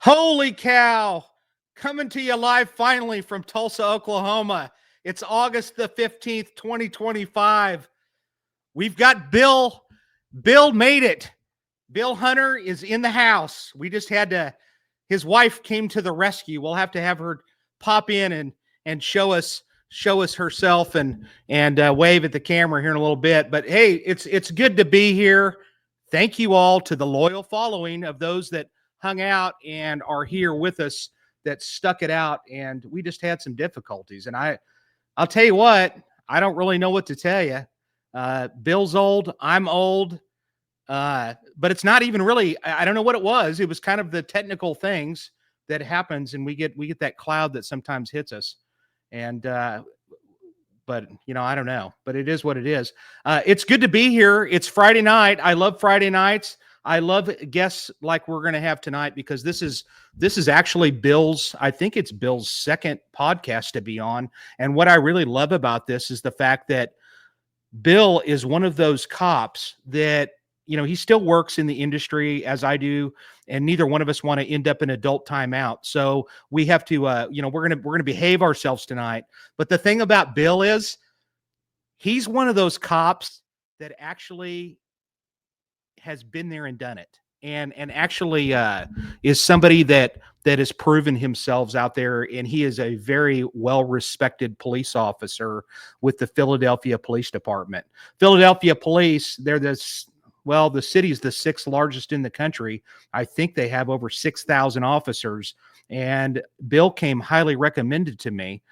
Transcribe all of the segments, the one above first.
Holy cow! Coming to you live finally from Tulsa, Oklahoma. It's August the 15th, 2025. We've got Bill. Bill made it. Bill Hunter is in the house. We just had to, his wife came to the rescue. We'll have to have her pop in and show us herself and wave at the camera here in a little bit. But hey, it's good to be here. Thank you all to the loyal following of those that hung out and are here with us, that stuck it out. And we just had some difficulties. And I'll tell you what, I don't really know what to tell you. Bill's old, I'm old, but it's not even really, I don't know what it was. It was kind of the technical things that happens, and we get that cloud that sometimes hits us. And, but I don't know, but it is what it is. It's good to be here. It's Friday night. I love Friday nights. I love guests like we're going to have tonight, because this is actually Bill's, I think it's Bill's second podcast to be on. And what I really love about this is the fact that Bill is one of those cops that, he still works in the industry as I do, and neither one of us want to end up in adult timeout. So we have to, we're going to behave ourselves tonight. But the thing about Bill is he's one of those cops that actually has been there and done it, and actually is somebody that has proven himself out there. And he is a very well-respected police officer with the Philadelphia Police Department. Philadelphia Police, the city is the sixth largest in the country. I think they have over 6,000 officers. And Bill came highly recommended to me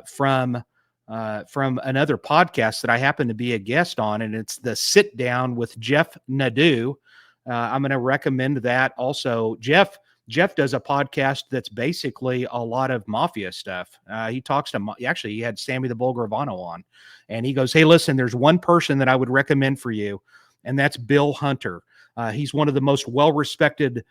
from another podcast that I happen to be a guest on, and it's the Sit Down with Jeff Nadeau. I'm going to recommend that also. Jeff does a podcast that's basically a lot of mafia stuff. He talks to, actually, he had Sammy the Bull Gravano on, and he goes, "Hey, listen, there's one person that I would recommend for you, and that's Bill Hunter. He's one of the most well-respected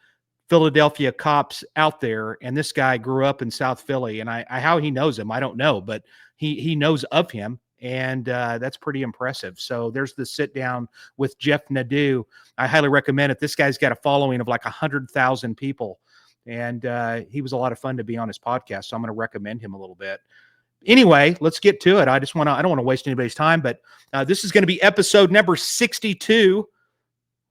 Philadelphia cops out there, and this guy grew up in South Philly." And how he knows him, I don't know, but he knows of him, and that's pretty impressive. So there's the Sit Down with Jeff Nadeau. I highly recommend it. This guy's got a following of like 100,000 people, and he was a lot of fun to be on his podcast, so I'm going to recommend him a little bit. Anyway, let's get to it. I don't want to waste anybody's time, but this is going to be episode number 62.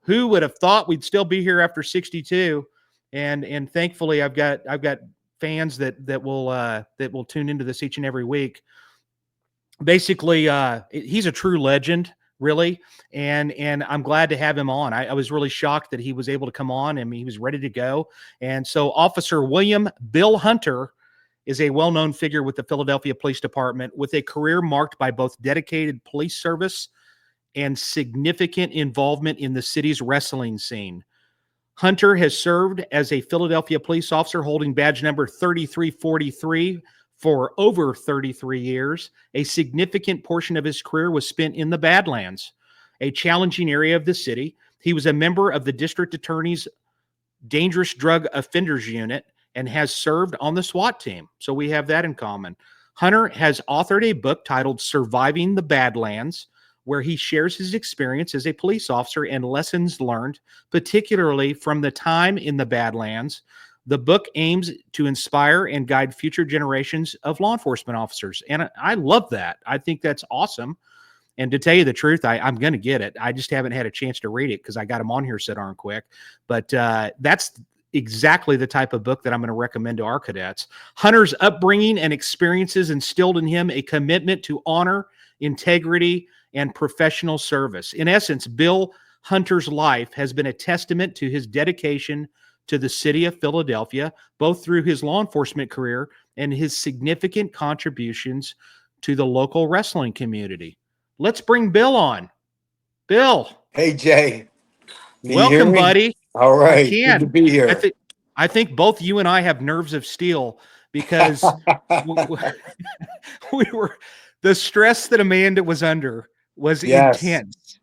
Who would have thought we'd still be here after 62? And thankfully, I've got fans that will tune into this each and every week. Basically, he's a true legend, really, and I'm glad to have him on. I was really shocked that he was able to come on, and he was ready to go. And so, Officer William Bill Hunter is a well-known figure with the Philadelphia Police Department, with a career marked by both dedicated police service and significant involvement in the city's wrestling scene. Hunter has served as a Philadelphia police officer holding badge number 3343 for over 33 years. A significant portion of his career was spent in the Badlands, a challenging area of the city. He was a member of the district attorney's Dangerous Drug Offenders Unit and has served on the SWAT team. So we have that in common. Hunter has authored a book titled Surviving the Badlands, where he shares his experience as a police officer and lessons learned, particularly from the time in the Badlands. The book aims to inspire and guide future generations of law enforcement officers. And I love that. I think that's awesome. And to tell you the truth, I'm going to get it. I just haven't had a chance to read it because I got him on here so darn quick. But that's exactly the type of book that I'm going to recommend to our cadets. Hunter's upbringing and experiences instilled in him a commitment to honor, integrity, and professional service. In essence, Bill Hunter's life has been a testament to his dedication to the city of Philadelphia, both through his law enforcement career and his significant contributions to the local wrestling community. Let's bring Bill on. Bill. Hey, Jay. Welcome, buddy. All right. Good to be here. I think both you and I have nerves of steel, because we were, the stress that Amanda was under was intense.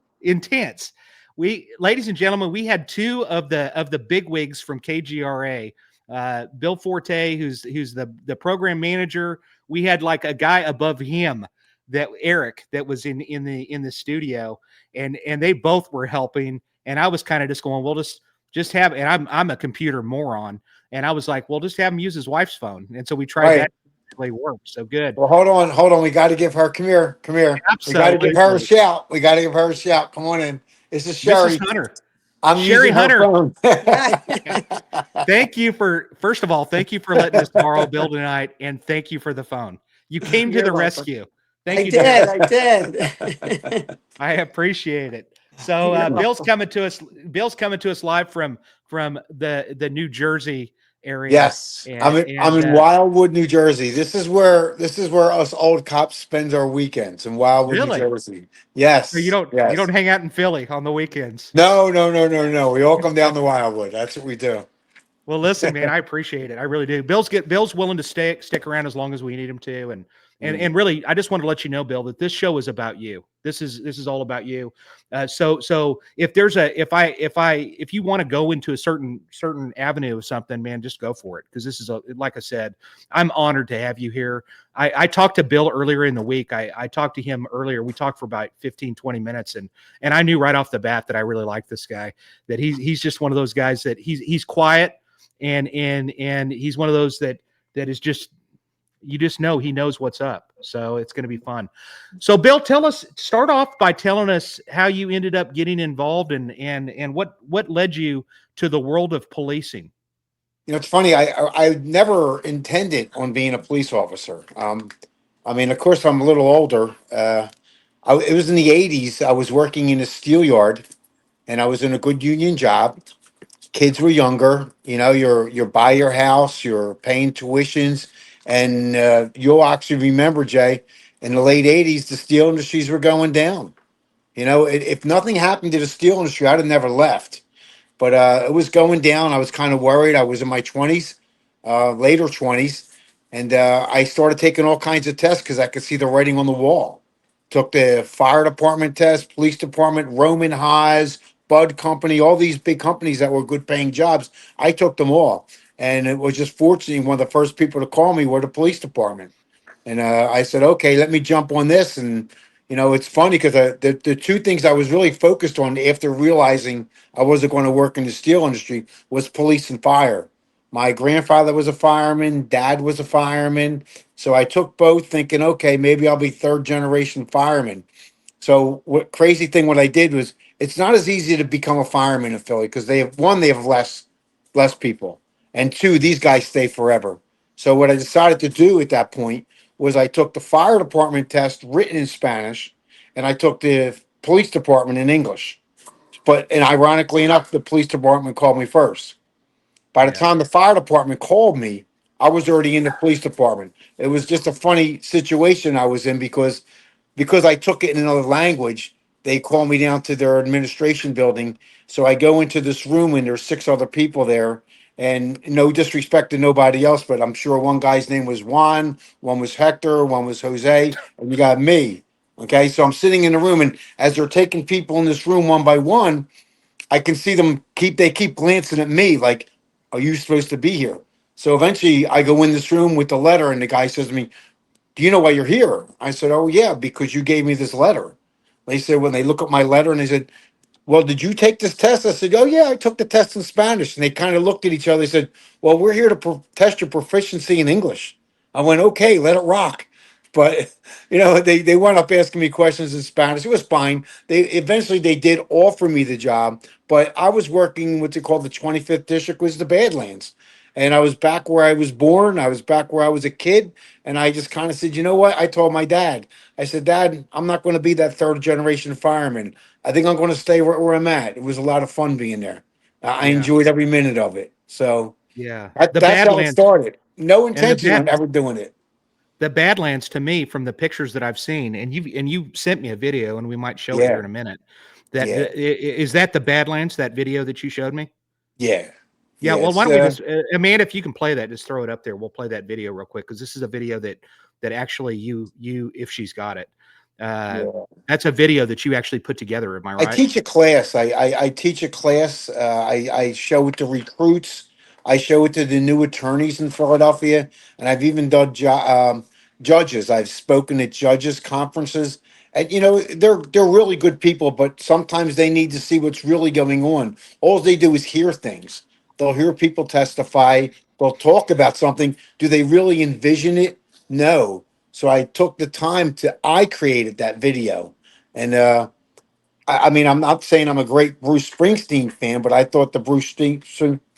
Ladies and gentlemen, we had two of the bigwigs from KGRA, Bill Forte, who's the program manager. We had like a guy above him, that Eric, that was in the studio, and they both were helping. And I was kind of just going, we'll just have, and I'm a computer moron, and I was like, well, just have him use his wife's phone, and so we tried that. Right. It really worked. So good. Well, hold on. We got to give her. Come here, come here. We got to give her a Absolutely. shout. We got to give her a shout. Come on in. This is Mrs. Sherry. Hunter. I'm Sherry using her Hunter. phone. Thank you for, first of all, thank you for letting us borrow Bill tonight, and thank you for the phone. You came to the rescue. Thank you. I did. I appreciate it. So Bill's coming to us. Bill's coming to us live from the New Jersey area. Yes, I'm in Wildwood, New Jersey. This is where us old cops spend our weekends in Wildwood, really? New Jersey. Yes. So you don't hang out in Philly on the weekends? No. We all come down to Wildwood. That's what we do. Well, listen, man, I appreciate it. I really do. Bill's willing to stick around as long as we need him to, and really, I just wanted to let you know, Bill, that this show is about you. This is all about you. So if there's if you want to go into a certain avenue of something, man, just go for it, because this is like I said, I'm honored to have you here. I talked to Bill earlier in the week. I talked to him earlier. We talked for about 15, 20 minutes, and I knew right off the bat that I really like this guy. That he's just one of those guys that he's quiet, and he's one of those that is just, you just know he knows what's up. So it's going to be fun. So Bill, start off by telling us how you ended up getting involved and what led you to the world of policing. You know, it's funny. I never intended on being a police officer. I mean, of course, I'm a little older. It was in the 80s. I was working in a steel yard, and I was in a good union job. Kids were younger. You know, you're by your house, you're paying tuitions, and you'll actually remember, Jay, in the late 80s, the steel industries were going down. You know, if nothing happened to the steel industry, I'd have never left. But it was going down. I was kind of worried. I was in my 20s, later 20s, and I started taking all kinds of tests because I could see the writing on the wall. Took the fire department test, police department, Roman Haas, Bud Company, all these big companies that were good paying jobs. I took them all. And it was just fortunate, one of the first people to call me were the police department. And I said, okay, let me jump on this. And, you know, it's funny because the two things I was really focused on after realizing I wasn't going to work in the steel industry was police and fire. My grandfather was a fireman, dad was a fireman. So I took both thinking, okay, maybe I'll be third generation fireman. So what I did was, it's not as easy to become a fireman in Philly because they have less people. And two, these guys stay forever. So what I decided to do at that point was I took the fire department test written in Spanish, and I took the police department in English. And ironically enough, the police department called me first. By the time the fire department called me, I was already in the police department. It was just a funny situation I was in because I took it in another language. They called me down to their administration building. So I go into this room and there's 6 other people there. And no disrespect to nobody else, but I'm sure one guy's name was Juan, one was Hector, one was Jose, and you got me. Okay, so I'm sitting in the room, and as they're taking people in this room one by one, I can see them keep glancing at me like, are you supposed to be here? So eventually I go in this room with the letter, and the guy says to me, do you know why you're here? I said, oh yeah, because you gave me this letter. They said, when they look at my letter, and they said, well, did you take this test? I said, oh, yeah, I took the test in Spanish. And they kind of looked at each other. They said, well, we're here to test your proficiency in English. I went, okay, let it rock. But, you know, they wound up asking me questions in Spanish. It was fine. They did offer me the job, but I was working what they call the 25th district, was the Badlands. And I was back where I was born. I was back where I was a kid. And I just kind of said, you know what? I told my dad, I said, Dad, I'm not going to be that third generation fireman. I think I'm going to stay where I'm at. It was a lot of fun being there. I enjoyed every minute of it. So that's how it started. No intention on ever doing it. The Badlands, to me, from the pictures that I've seen, and you sent me a video, and we might show it here in a minute. Is that the Badlands? That video that you showed me? Yeah. Yeah. Well, why don't we just, Amanda, if you can play that, just throw it up there. We'll play that video real quick, because this is a video that actually you, if she's got it. That's a video that you actually put together. Am I right? I teach a class. I teach a class. I show it to recruits. I show it to the new attorneys in Philadelphia, and I've even done judges. I've spoken at judges conferences, And they're really good people, but sometimes they need to see what's really going on. All they do is hear things. They'll hear people testify. They'll talk about something. Do they really envision it? No. So I took the time I created that video, and I mean, I'm not saying I'm a great Bruce Springsteen fan, but I thought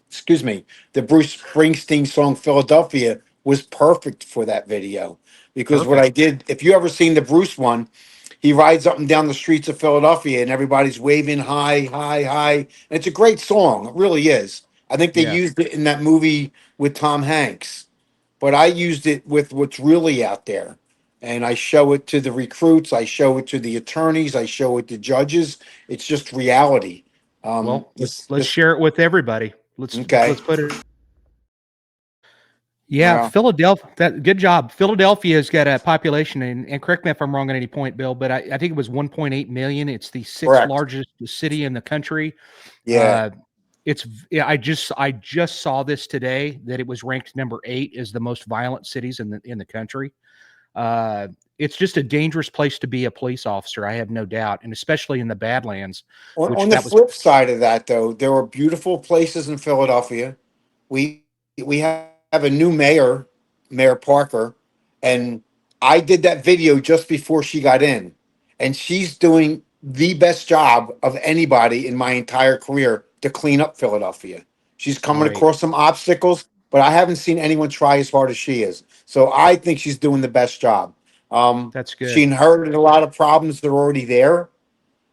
excuse me, the Bruce Springsteen song "Philadelphia" was perfect for that video because what I Perfect. did, if you ever seen the Bruce one, he rides up and down the streets of Philadelphia and everybody's waving high, high, high. And it's a great song. It really is. I think they Yeah. used it in that movie with Tom Hanks, but I used it with what's really out there. And I show it to the recruits, I show it to the attorneys, I show it to judges. It's just reality. Well, This, let's this, share it with everybody. Let's okay. put it. Yeah, Well, Philadelphia. That good job. Philadelphia's got a population, and correct me if I'm wrong at any point, Bill, but I think it was 1.8 million. It's the sixth correct. largest city in the country. Yeah. Uh, yeah, I just saw this today that it was ranked number 8 as the most violent cities in the country. Uh, it's just a dangerous place to be a police officer. I have no doubt, and especially in the Badlands, On which the that was flip side of that, though, there were beautiful places in Philadelphia. We have a new mayor, Mayor Parker, and I did that video just before she got in, and she's doing the best job of anybody in my entire career to clean up Philadelphia. She's coming great. across some obstacles, but I haven't seen anyone try as hard as she is. So I think she's doing the best job. That's She good. inherited a lot of problems that are already there,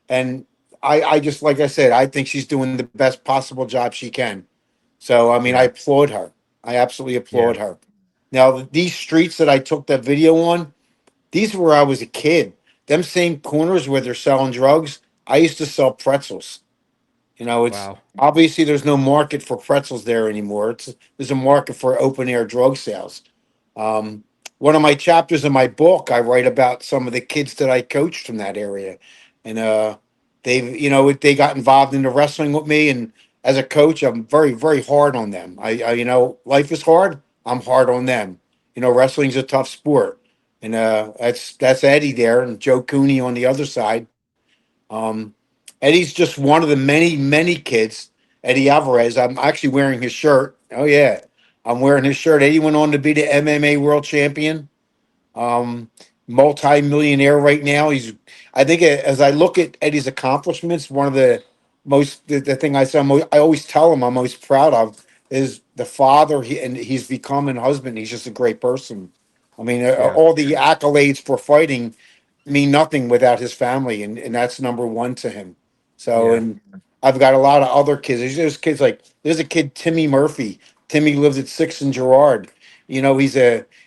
and I just like I said, I think she's doing the best possible job she can. So I mean, I Yeah, applaud her. I absolutely yeah. applaud her. Now, these streets that I took that video on, these were where I was a kid. Them same corners where they're selling drugs, I used to sell pretzels. It's Wow. obviously there's no market for pretzels there anymore. There's a market for open air drug sales. Um, One of my chapters in my book, I write about some of the kids that I coached from that area, and they got involved in the wrestling with me. And as a coach, I'm very, very hard on them. Life is hard. I'm hard on them. Wrestling's a tough sport, and that's Eddie there and Joe Cooney on the other side. Um, Eddie's just one of the many, many kids. Eddie Alvarez. I'm actually wearing his shirt. Oh yeah, I'm wearing his shirt. Eddie went on to be the MMA world champion. Um, Multi-millionaire right now. I think as I look at Eddie's accomplishments, one of the thing I always tell him I'm most proud of is the father and he's become a husband. He's just a great person. I mean, Yeah, all the accolades for fighting mean nothing without his family, and that's number one to him. So, yeah, and I've got a lot of other kids. There's kids like there's a kid Timmy Murphy. Timmy lives at Sixth and Gerard.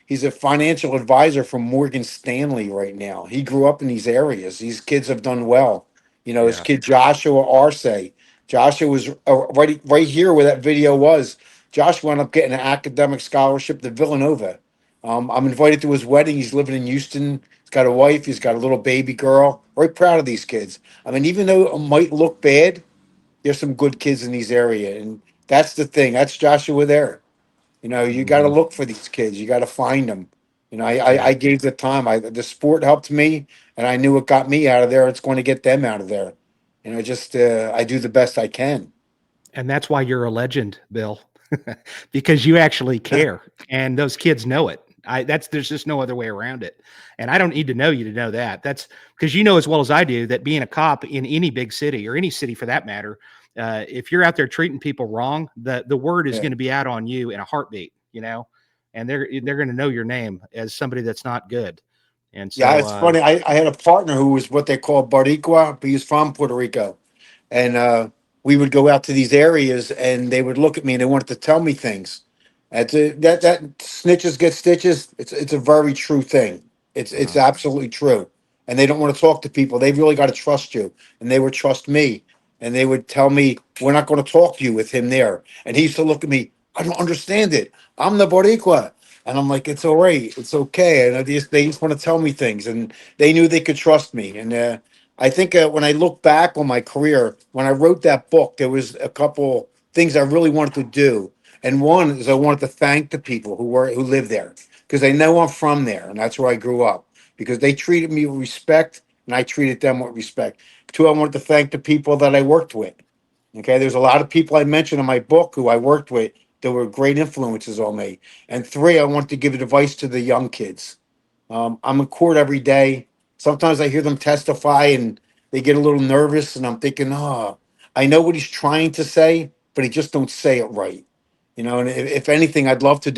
He's a financial advisor from Morgan Stanley right now. He grew up in these areas. These kids have done well. His yeah, kid Joshua Arce. Joshua was right here where that video was. Joshua wound up getting an academic scholarship to Villanova. I'm invited to his wedding. He's living in Houston. He's got a wife. He's got a little baby girl. Very proud of these kids. I mean, even though it might look bad, there's some good kids in these area, and that's the thing. That's Joshua there. You got to hmm, look for these kids. You got to find them. I yeah. gave the time. The sport helped me, and I knew it got me out of there. It's going to get them out of there. Just I do the best I can. And that's why you're a legend, Bill, because you actually care, and those kids know it. There's just no other way around it. And I don't need to know you to know that. That's because you know as well as I do that being a cop in any big city or any city for that matter, if you're out there treating people wrong, the word is Yeah. going to be out on you in a heartbeat. And they're going to know your name as somebody that's not good. And Yeah, so, it's funny. I had a partner who was what they call Boricua, but he's from Puerto Rico. And we would go out to these areas and they would look at me and they wanted to tell me things. That snitches get stitches. It's a very true thing. It's wow, absolutely true. And they don't want to talk to people. They really got to trust you. And they would trust me. And they would tell me, we're not going to talk to you with him there. And he used to look at me, I don't understand it. I'm the Boricua. And I'm like, it's all right. It's okay. And they just want to tell me things. And they knew they could trust me. And I think when I look back on my career, when I wrote that book, there was a couple things I really wanted to do. And one is I wanted to thank the people who live there because they know I'm from there and that's where I grew up because they treated me with respect and I treated them with respect. Two, I wanted to thank the people that I worked with. Okay, there's a lot of people I mentioned in my book who I worked with that were great influences on me. And three, I want to give advice to the young kids. I'm in court every day. Sometimes I hear them testify and they get a little nervous, and I'm thinking, oh, I know what he's trying to say, but he just don't say it right. And if anything, I'd love to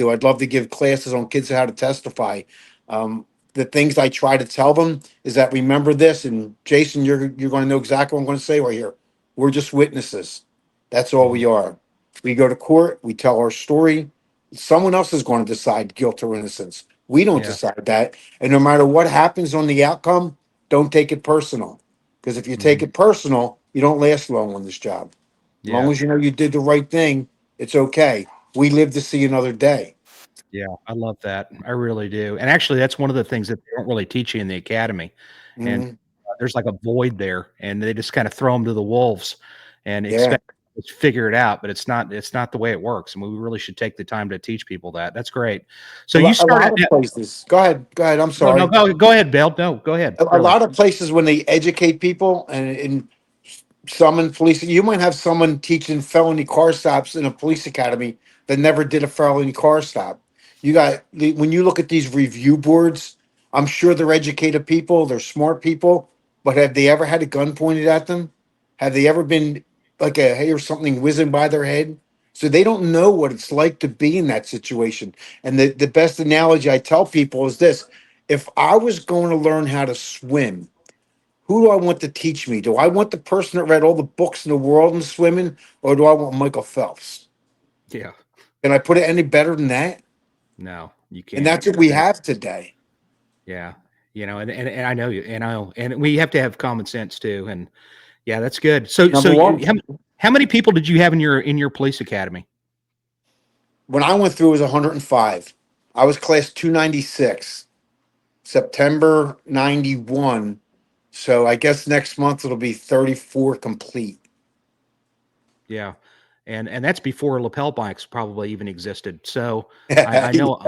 give classes on kids how to testify. The things I try to tell them is that remember this, and Jason, you're going to know exactly what I'm going to say right here. We're just witnesses. That's all we Mhm. are. We go to court, we tell our story. Someone else is going to decide guilt or innocence. We don't Yeah. decide that. And no matter what happens on the outcome, don't take it personal. Because if you take Mhm. it personal, you don't last long on this job. As long Yeah. as you know you did the right thing, it's okay. We live to see another day. Yeah. I love that. I really do. And actually, that's one of the things that they don't really teach you in the academy. And Mhm. there's like a void there, and they just kind of throw them to the wolves and Yeah. expect to figure it out. But it's not the way it works. And we really should take the time to teach people that. That's great. So you A lot started. of places. Go ahead. Go ahead. I'm No, no, sorry. go ahead, Bill. No, go ahead. A Really. lot of places when they educate people and some in police, you might have someone teaching felony car stops in a police academy that never did a felony car stop. When you look at these review boards, I'm sure they're educated people, they're smart people, but have they ever had a gun pointed at them? Have they ever been like a hay or something whizzing by their head? So they don't know what it's like to be in that situation. And the best analogy I tell people is this: if I was going to learn how to swim, who do I want to teach me? Do I want the person that read all the books in the world in swimming, or do I want Michael Phelps? Yeah. Can I put it any better than that? No, you And can't. that's what we That have today. Yeah. And I know you, and we have to have common sense too. And yeah, that's good. So Number one, how many people did you have in your police academy? when I went through, it was 105. I was class 296, September 91. So I guess next month it'll be 34 complete. Yeah. And that's before lapel bikes probably even existed. So I Yeah. know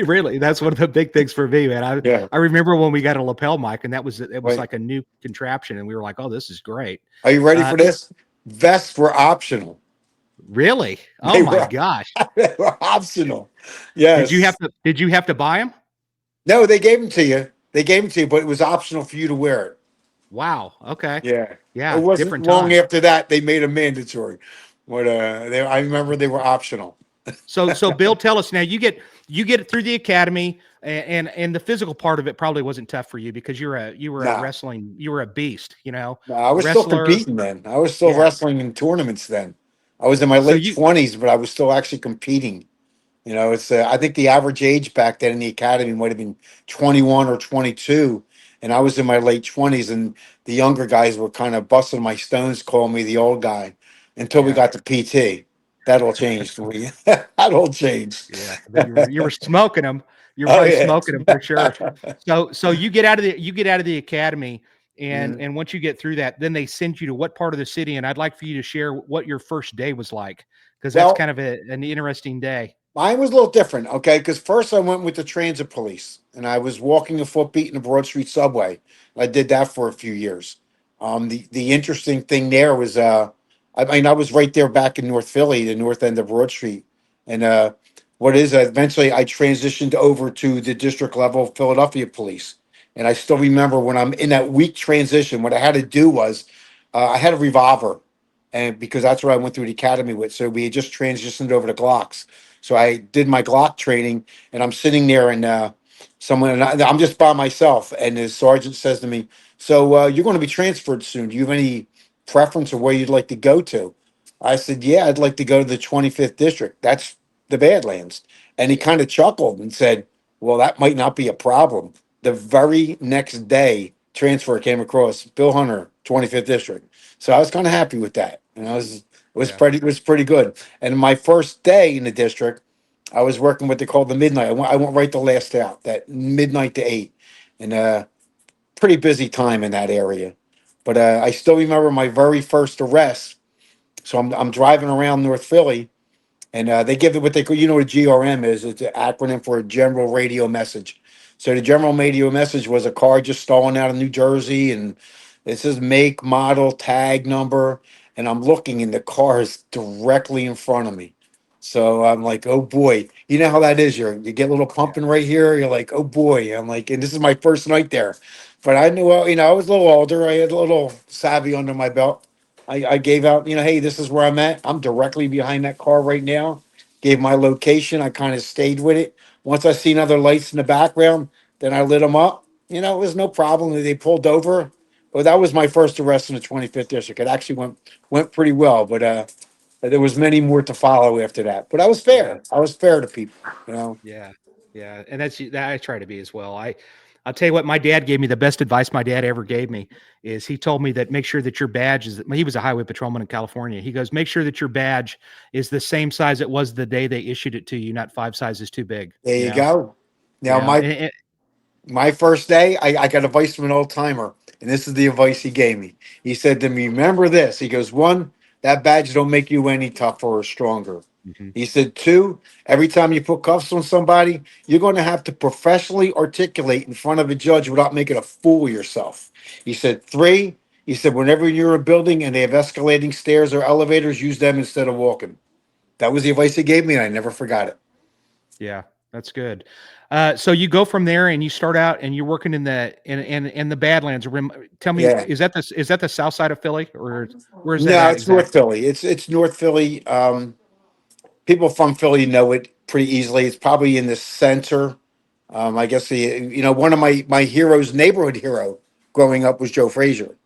really that's one of the big things for me, man. Yeah. I remember when we got a lapel mic, and it was Wait, like a new contraption, and we were like, oh, this is great. are you ready Uh, for this? Vests were optional. really? Oh They my were, gosh. they were optional. Did Yes. you have to buy them? No, they gave them to you. They gave them to you, but it was optional for you to wear it. Wow. Okay. Yeah. It Yeah. wasn't Different long time. after that they made them mandatory. But I remember they were optional. So Bill, tell us now. You get it through the academy, and the physical part of it probably wasn't tough for you because you were a No, wrestling, you were a beast, no, I was still wrestler. competing then. I was still Yeah. wrestling in tournaments then. I was in my So late you 20s, but I was still actually competing. It's I think the average age back then in the academy might have been 21 or 22, and I was in my late 20s, and the younger guys were kind of busting my stones, calling me the old guy, until we yeah. got to PT. That all changed. That all changed. Yeah, then you were smoking them. You were Oh probably yeah. smoking them for sure. So you get out of the academy, Mhm. and once you get through that, then they send you to what part of the city? And I'd like for you to share what your first day was like, because that's Well, kind of an interesting day. mine was a little different, okay? Because first I went with the transit police, and I was walking a footbeat in the Broad Street subway. I did that for a few years. The interesting thing there was, I mean, I was right there back in North Philly, the north end of Broad Street, and eventually I transitioned over to the district level Philadelphia police, and I still remember when I'm in that week transition, what I had to do was, I had a revolver, and because that's what I went through the academy with, so we had just transitioned over to Glocks. So I did my Glock training, and I'm sitting there, and I'm just by myself, and the sergeant says to me, "So you're going to be transferred soon. Do you have any preference of where you'd like to go to?" I said, "Yeah, I'd like to go to the 25th district. That's the Badlands." And he kind of chuckled and said, "Well, that might not be a problem." The very next day, transfer came across Bill Hunter, 25th district. So I was kind of happy with that, and Yeah. it was pretty good. And my first day in the district, I was working what they call the midnight. I went right the last out, that midnight to 8, and pretty busy time in that area. But I still remember my very first arrest. So I'm driving around North Philly, and they give it what they call, what a GRM is. It's an acronym for a general radio message. So the general media message was a car just stolen out of New Jersey, and it says make, model, tag number, and I'm looking, and the car is directly in front of me. So I'm like, oh boy, you know how that is. You get a little pumping right here. You're like, oh boy. I'm like, and this is my first night there, but I knew, well, I was a little older. I had a little savvy under my belt. I gave out, hey, this is where I'm at. I'm directly behind that car right now. Gave my location. I kind of stayed with it. Once I seen other lights in the background, then I lit them up. It was no problem. They pulled over. But that was my first arrest in the 25th district. It actually went pretty well, but there was many more to follow after that. But I was Yeah. fair. I was fair to people. Yeah. Yeah. And that I try to be as well. I'll tell you what, my dad gave me the best advice my dad ever gave me is he told me that make sure that your badge he was a highway patrolman in California. He goes, make sure that your badge is the same size it was the day they issued it to you, not 5 sizes too big. There you go. Now Yeah. my first day, I got advice from an old timer, and this is the advice he gave me. He said to me, "Remember this." He goes, "One, that badge don't make you any tougher or stronger." Mhm. He said, "Two, every time you put cuffs on somebody, you're going to have to professionally articulate in front of a judge without making a fool of yourself." He said, "Three, he said, whenever you're in a building and they have escalating stairs or elevators, use them instead of walking." That was the advice he gave me, and I never forgot it. Yeah, that's good. So you go from there and you start out and you're working in the Badlands. Tell me, Yeah. is that the south side of Philly or where's that No, at it's North exactly? Philly. It's North Philly. People from Philly know it pretty easily. It's probably in the center. I guess one of my heroes, neighborhood hero, growing up was Joe Frazier.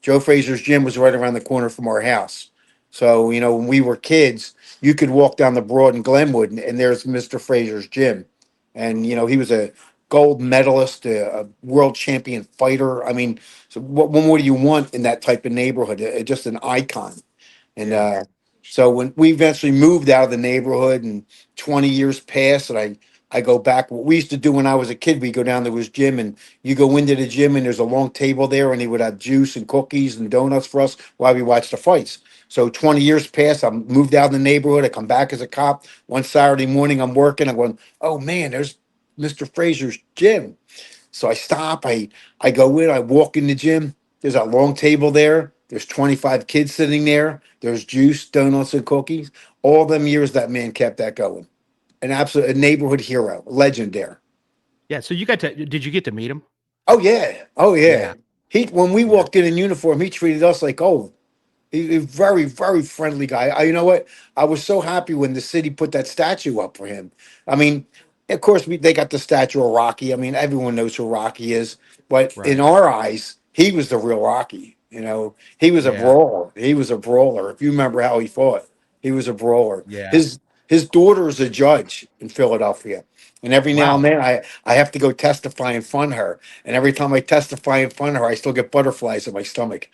Joe Frazier's gym was right around the corner from our house. So when we were kids, you could walk down the Broad in Glenwood, and there's Mr. Frazier's gym, and he was a gold medalist, a world champion fighter. I mean, so what more do you want in that type of neighborhood? Just an icon. And Yeah. so when we eventually moved out of the neighborhood and 20 years passed, and I go back, what we used to do when I was a kid, we go down to his gym, and you go into the gym and there's a long table there, and he would have juice and cookies and donuts for us while we watched the fights. So 20 years passed, I moved out in the neighborhood. I come back as a cop. One Saturday morning, I'm working. I'm going, oh man, there's Mr. Frazier's gym. So I stop, I go in, I walk in the gym. There's a long table there. There's 25 kids sitting there. There's juice, donuts, and cookies. All them years that man kept that going. An absolute a neighborhood hero, legend there. Yeah. So did you get to meet him? Oh yeah. Oh Yeah. yeah. He when we Yeah. walked in uniform, he treated us like, oh, he's a very, very friendly guy. You know what? I was so happy when the city put that statue up for him. I mean, of course, they got the statue of Rocky. I mean, everyone knows who Rocky is, but in Right. our eyes, he was the real Rocky. He was a Yeah. brawler. He was a brawler. If you remember how he fought, he was a brawler. Yeah. His daughter is a judge in Philadelphia, and every now and Wow. then I have to go testify in front of her. And every time I testify in front of her, I still get butterflies in my stomach.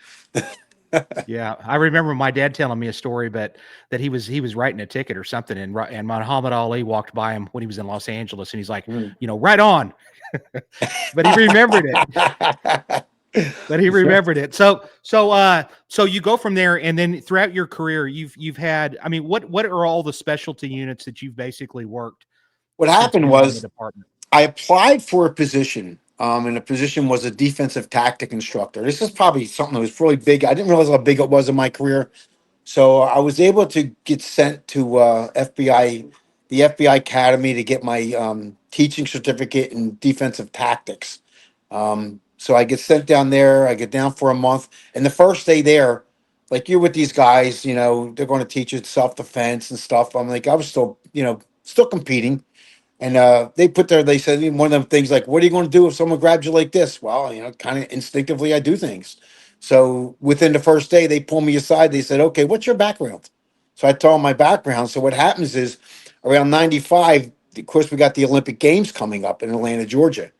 Yeah, I remember my dad telling me a story, but that he was writing a ticket or something, and Muhammad Ali walked by him when he was in Los Angeles, and he's like, Mm. right on, but he remembered it. But he remembered it. So you go from there, and then throughout your career, you've had. I mean, what are all the specialty units that you've basically worked What since happened being in the was department? I applied for a position, and the position was a defensive tactic instructor. This is probably something that was really big. I didn't realize how big it was in my career. So I was able to get sent to the FBI Academy to get my teaching certificate in defensive tactics. So I get sent down there. I get down for a month, and the first day there, like you're with these guys, they're going to teach you self defense and stuff. I'm like, I was still, still competing. And they said one of them things like, what are you going to do if someone grabs you like this? Well, kind of instinctively, I do things. So within the first day, they pulled me aside. They said, okay, what's your background? So I told them my background. So what happens is around 95, of course, we got the Olympic Games coming up in Atlanta, Georgia.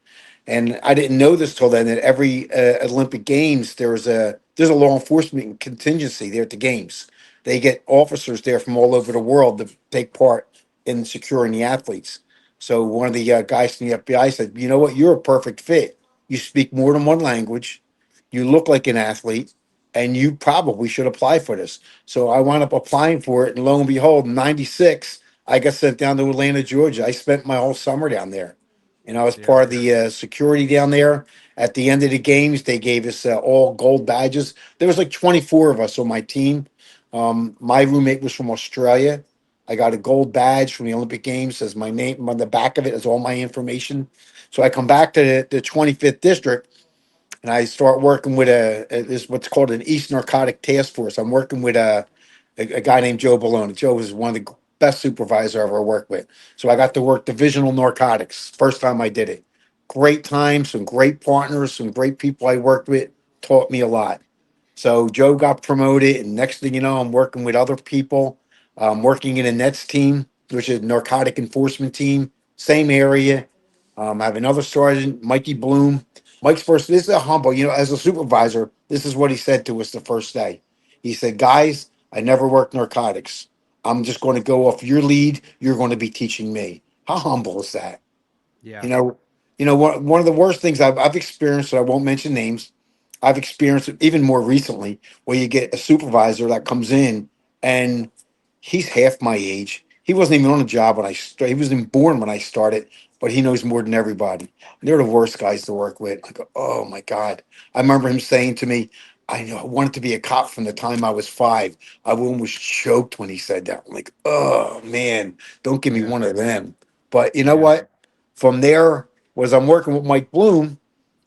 And I didn't know this till then that every Olympic Games there's a law enforcement contingency there at the games. They get officers there from all over the world to take part in securing the athletes. So one of the guys from the FBI said, "You know what? You're a perfect fit. You speak more than one language. You look like an athlete, and you probably should apply for this." So I wound up applying for it, and lo and behold, in '96, I got sent down to Atlanta, Georgia. I spent my whole summer down there, and I was Yeah. part of the security down there. At the end of the games, they gave us all gold badges. There was like 24 of us on my team. My roommate was from Australia. I got a gold badge from the Olympic Games. Says my name on the back of it is all my information. So I come back to the 25th district and I start working with this what's called an East Narcotic Task Force. I'm working with a guy named Joe Balone. Joe was one of the best supervisors I ever worked with. So I got to work divisional narcotics. First time I did it. Great time, some great partners, some great people I worked with. Taught me a lot. So Joe got promoted, and next thing you know, I'm working with other people. I'm working in a Nets team, which is a narcotic enforcement team, same area. I have another sergeant, Mikey Bloom. Mike's first, this is a humble, as a supervisor, this is what he said to us the first day. He said, guys, I never worked narcotics. I'm just going to go off your lead. You're going to be teaching me. How humble is that? Yeah. You know, one of the worst things I've experienced, and I won't mention names, I've experienced it even more recently, where you get a supervisor that comes in and he's half my age. He wasn't even on a job when I started. He wasn't born when I started, but he knows more than everybody. And they're the worst guys to work with. I go, oh my God. I remember him saying to me, I know I wanted to be a cop from the time I was 5. I almost choked when he said that. I'm like, oh man, don't give me Yeah. one of them. But you know Yeah. what? From there was I'm working with Mike Bloom.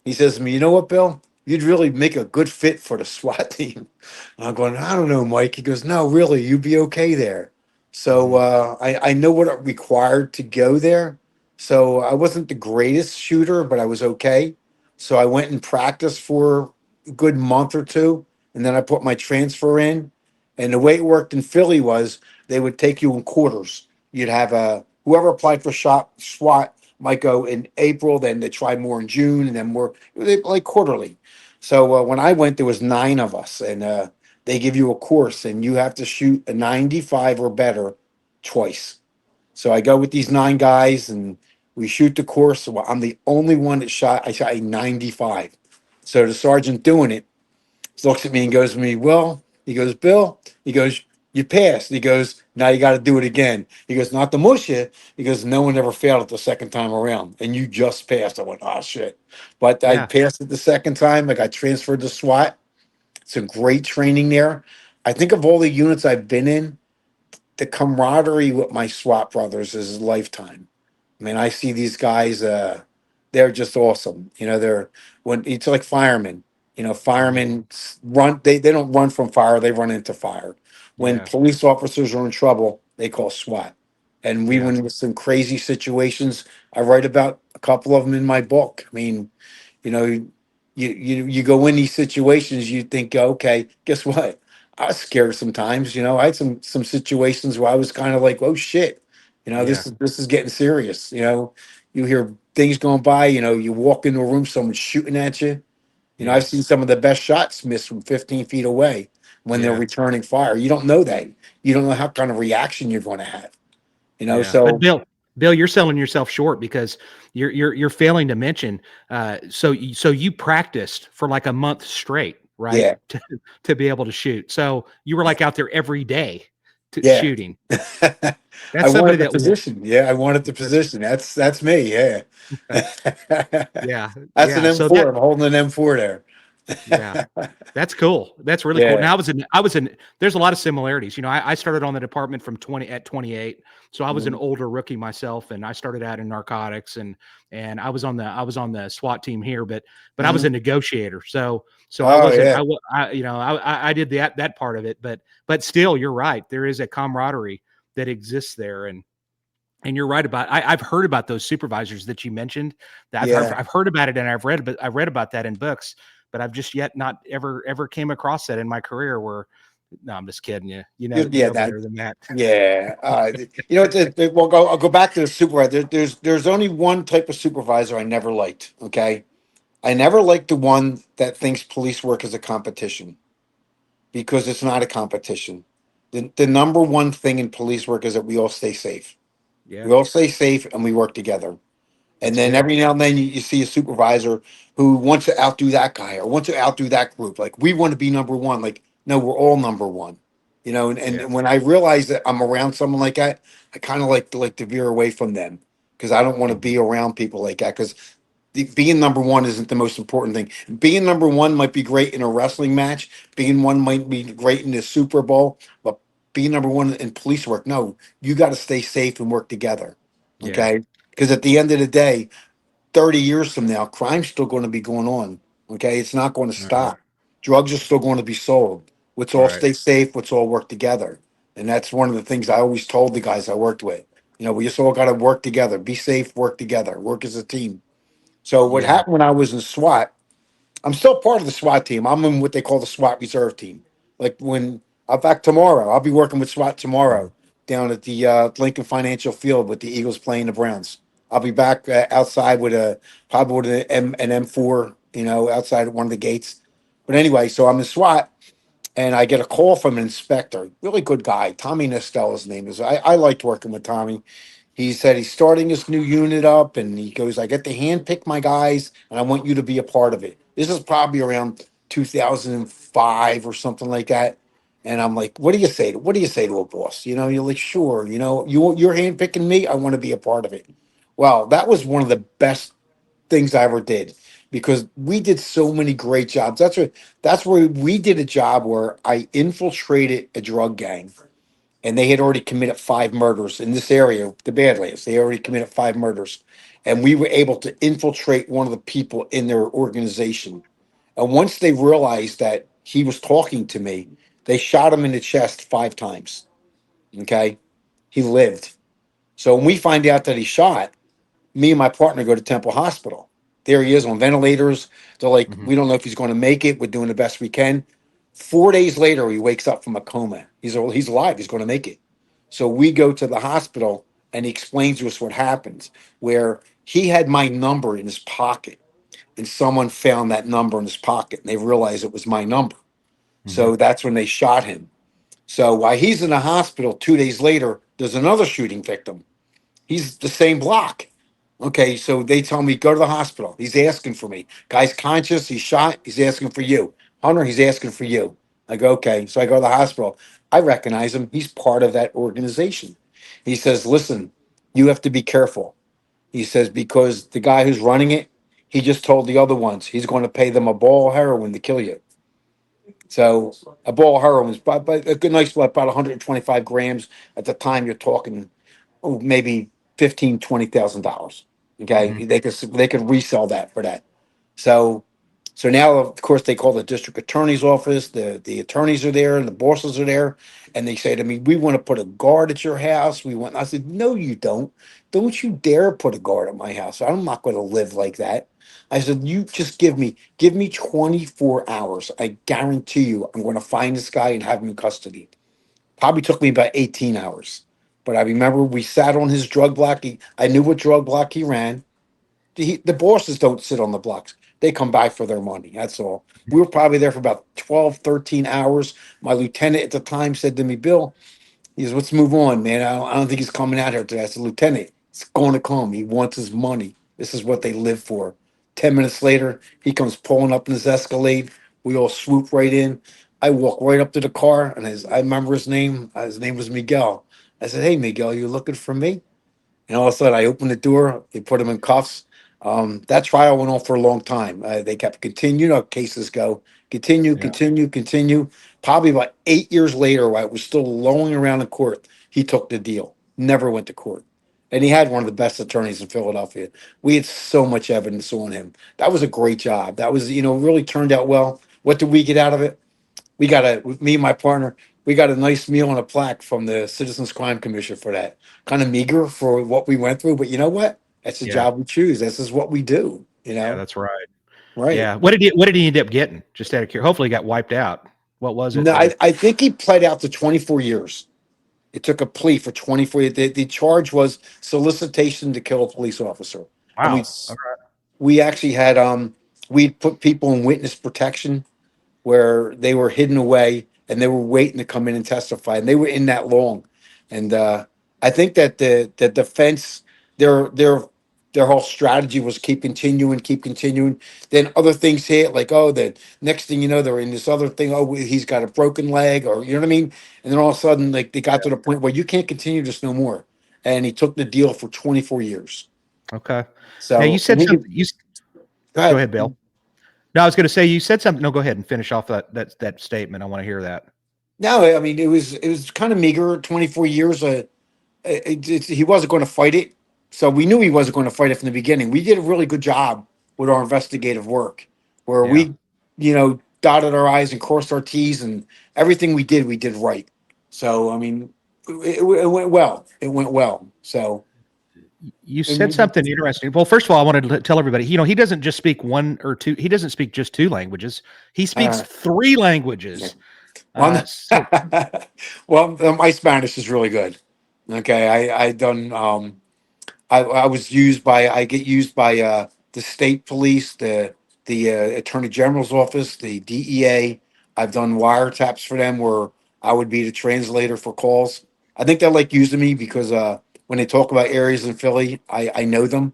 He says to me, you know what, Bill? You'd really make a good fit for the SWAT team. And I'm going, I don't know, Mike. He goes, no, really, you'd be okay there. So Hmm. I know what it required to go there. So I wasn't the greatest shooter, but I was okay. So I went and practiced for a good month or two, and then I put my transfer in. And the way it worked in Philly was they would take you in quarters. You'd have whoever applied for SWAT might go in April, then they try more in June, and then more like quarterly. So when I went, there was 9 of us, and they give you a course, and you have to shoot a 95 or better twice. So I go with these 9 guys, and we shoot the course. Well, I'm the only one that shot. I shot a 95. So the sergeant doing it looks at me and goes to me, well, he goes, Bill, he goes, you passed. He goes, now you got to do it again. He goes, not to mush you. He goes, no one ever failed it the second time around. And you just passed. I went, oh, shit. But I Yeah. passed it the second time. I got transferred to SWAT. It's a great training there. I think of all the units I've been in, the camaraderie with my SWAT brothers is a lifetime. I mean, I see these guys, they're just awesome. They're when it's like firemen. Hmm. Firemen run, they don't run from fire, they run into fire. When Yeah. police officers are in trouble, they call SWAT. And we Yeah. went into some crazy situations. I write about a couple of them in my book. I mean, you know, you go in these situations, you think, okay, guess what? I was scared sometimes. I had some situations where I was kind of like, oh shit, Yeah. this is getting serious. You hear things going by. You walk into a room, someone's shooting at you. I've seen Yes. some of the best shots miss from 15 feet away when they're Yeah. returning fire. You don't know that. You don't know how kind of reaction you're going to have. Yeah. But So Bill, you're selling yourself short because you're failing to mention. So you practiced for like a month straight, right? yeah, To be able to shoot. So you were like out there every day yeah. shooting. I That's somebody wanted the that position. Yeah, I wanted the that's position. That's me. Yeah. yeah, That's an yeah. So M4. I'm holding an M4 there. yeah, that's cool. That's really cool. Yeah. Now I was in there's a lot of similarities. I started on the department from 28. So I was an Mhm. older rookie myself, and I started out in narcotics, and I was on the SWAT team here, but I was Mhm. a negotiator. So I Oh wasn't yeah. I did that part of it, but still you're right. There is a camaraderie that exists there, and you're right about I've heard about those supervisors that you mentioned. That Yeah. I've heard about it, and I've read about that in books, but I've just yet not ever came across that in my career. Where no, I'm just kidding you. You Yeah. know That. better than that. Yeah. Well, I'll go back to the supervisor. There's only one type of supervisor I never liked. Okay. I never liked the one that thinks police work is a competition, because it's not a competition. The number one thing in police work is that we all stay safe. Yeah, We all stay safe and we work together. And that's then good. every now and then you see a supervisor who wants to outdo that guy or wants to outdo that group. Like, we want to be number one. Like, no, we're all number one. And Yeah, when I realize that I'm around someone like that, I kind of like to veer away from them. because I don't want to be around people like that. Because being number one isn't the most important thing. Being number one might be great in a wrestling match. Being one might be great in the Super Bowl, but being number one in police work, no, you got to stay safe and work together. Yeah. Okay, because at the end of the day, 30 years from now, crime's still going to be going on. Okay, it's not going to Uh, stop. Drugs are still going to be sold. Let's all right. stay safe. Let's all work together. And that's one of the things I always told the guys I worked with. We just all got to work together. Be safe. Work together. Work as a team. So what Yeah. happened when I was in SWAT? I'm still part of the SWAT team. I'm in what they call the SWAT reserve team. Like when I'm back tomorrow, I'll be working with SWAT tomorrow down at the Lincoln Financial Field with the Eagles playing the Browns. I'll be back outside with probably with an M4, outside one of the gates. But anyway, so I'm in SWAT and I get a call from an inspector, really good guy, Tommy Nestel, his name is. I liked working with Tommy. He said he's starting his new unit up, and he goes, "I get to handpick my guys, and I want you to be a part of it." This is probably around 2005 or something like that. And I'm like, "What do you say? What do you say to a boss? You're like, sure. You're handpicking me. I want to be a part of it." Well, that was one of the best things I ever did because we did so many great jobs. That's where we did a job where I infiltrated a drug gang, and they had already committed 5 murders in this area, the Badlands. They already committed 5 murders, and we were able to infiltrate one of the people in their organization. And once they realized that he was talking to me, they shot him in the chest 5 times. Okay, he lived. So when we find out that he shot, me and my partner go to Temple Hospital. There he is on ventilators. They're like, Hmm. we don't know if he's going to make it. We're doing the best we can. 4 days later, he wakes up from a coma. He's alive. He's going to make it. So we go to the hospital, and he explains to us what happens. Where he had my number in his pocket, and someone found that number in his pocket, and they realized it was my number. Hmm. So that's when they shot him. So while he's in the hospital, 2 days later, there's another shooting victim. He's the same block. Okay, so they tell me go to the hospital. He's asking for me. Guy's conscious. He's shot. He's asking for you, Hunter. He's asking for you. I go okay. So I go to the hospital. I recognize him. He's part of that organization. He says, "Listen, you have to be careful." He says because the guy who's running it, he just told the other ones he's going to pay them a ball of heroin to kill you. So a ball of heroin is about a good nice about 125 grams. At the time, you're talking maybe 15, $20,000. Okay, Hmm. they could resell that for that. So so now of course they call the district attorney's office. The attorneys are there and the bosses are there, and they say to me, "We want to put a guard at your house. We want." I said, "No, you don't. Don't you dare put a guard at my house. I'm not going to live like that." I said, "You just give me 24 hours. I guarantee you, I'm going to find this guy and have him in custody." Probably took me about 18 hours. But I remember we sat on his drug block. I knew what drug block he ran. The bosses don't sit on the blocks. They come by for their money. That's all. We were probably there for about 12, 13 hours. My lieutenant at the time said to me, "Bill," he says, "let's move on, man. I don't think he's coming out here today." I said, "Lieutenant, it's going to come. He wants his money. This is what they live for." 10 minutes later, he comes pulling up in his Escalade. We all swoop right in. I walk right up to the car, and I remember his name. His name was Miguel. I said, "Hey, Miguel, you looking for me?" And all of a sudden, I opened the door. They put him in cuffs. That trial went on for a long time. They kept continuing. You know how cases go. Continue, Yeah. continue, continue. Probably about 8 years later, while it was still lolling around in court, he took the deal. Never went to court. And he had one of the best attorneys in Philadelphia. We had so much evidence on him. That was a great job. That was, really turned out well. What did we get out of it? Me and my partner, we got a nice meal and a plaque from the Citizens Crime Commission for that. Kind of meager for what we went through, but you know what? That's the Yeah. job we choose. This is what we do, Yeah. That's right. right? Yeah. What did he end up getting? Just out of curiosity. Hopefully, he got wiped out. What was it No, that he? I think he pled out to 24 years. It took a plea for 24 years. The charge was solicitation to kill a police officer. And Wow. All right. we actually had we put people in witness protection where they were hidden away and they were waiting to come in and testify, and they were in that long. And I think that the defense, their their their whole strategy was keep continuing. Then other things hit, like, oh, the next thing you know, they're in this other thing. Oh, he's got a broken leg, or you know what I mean. And then all of a sudden, like they got to the point where you can't continue this no more. And he took the deal for 24 years. Okay. Now you So said something. go Go ahead. ahead, Bill. No, I was going to say you said something. No, go ahead and finish off that statement. I want to hear that. No, I mean it was kind of meager. 24 years. He wasn't going to fight it, so we knew he wasn't going to fight it from the beginning. We did a really good job with our investigative work, where Yeah. dotted our I's and crossed our T's, and everything we did right. So I mean, it went well. It went well. So You said and something interesting. Well, first of all, I wanted to tell everybody, he doesn't just speak one or two. He doesn't speak just two languages. He speaks uh, three languages. well, So my Spanish is really good. Okay, I done. I get used by the state police, the attorney general's office, the DEA. I've done wiretaps for them where I would be the translator for calls. I think they like using me because when they talk about areas in Philly, I know them.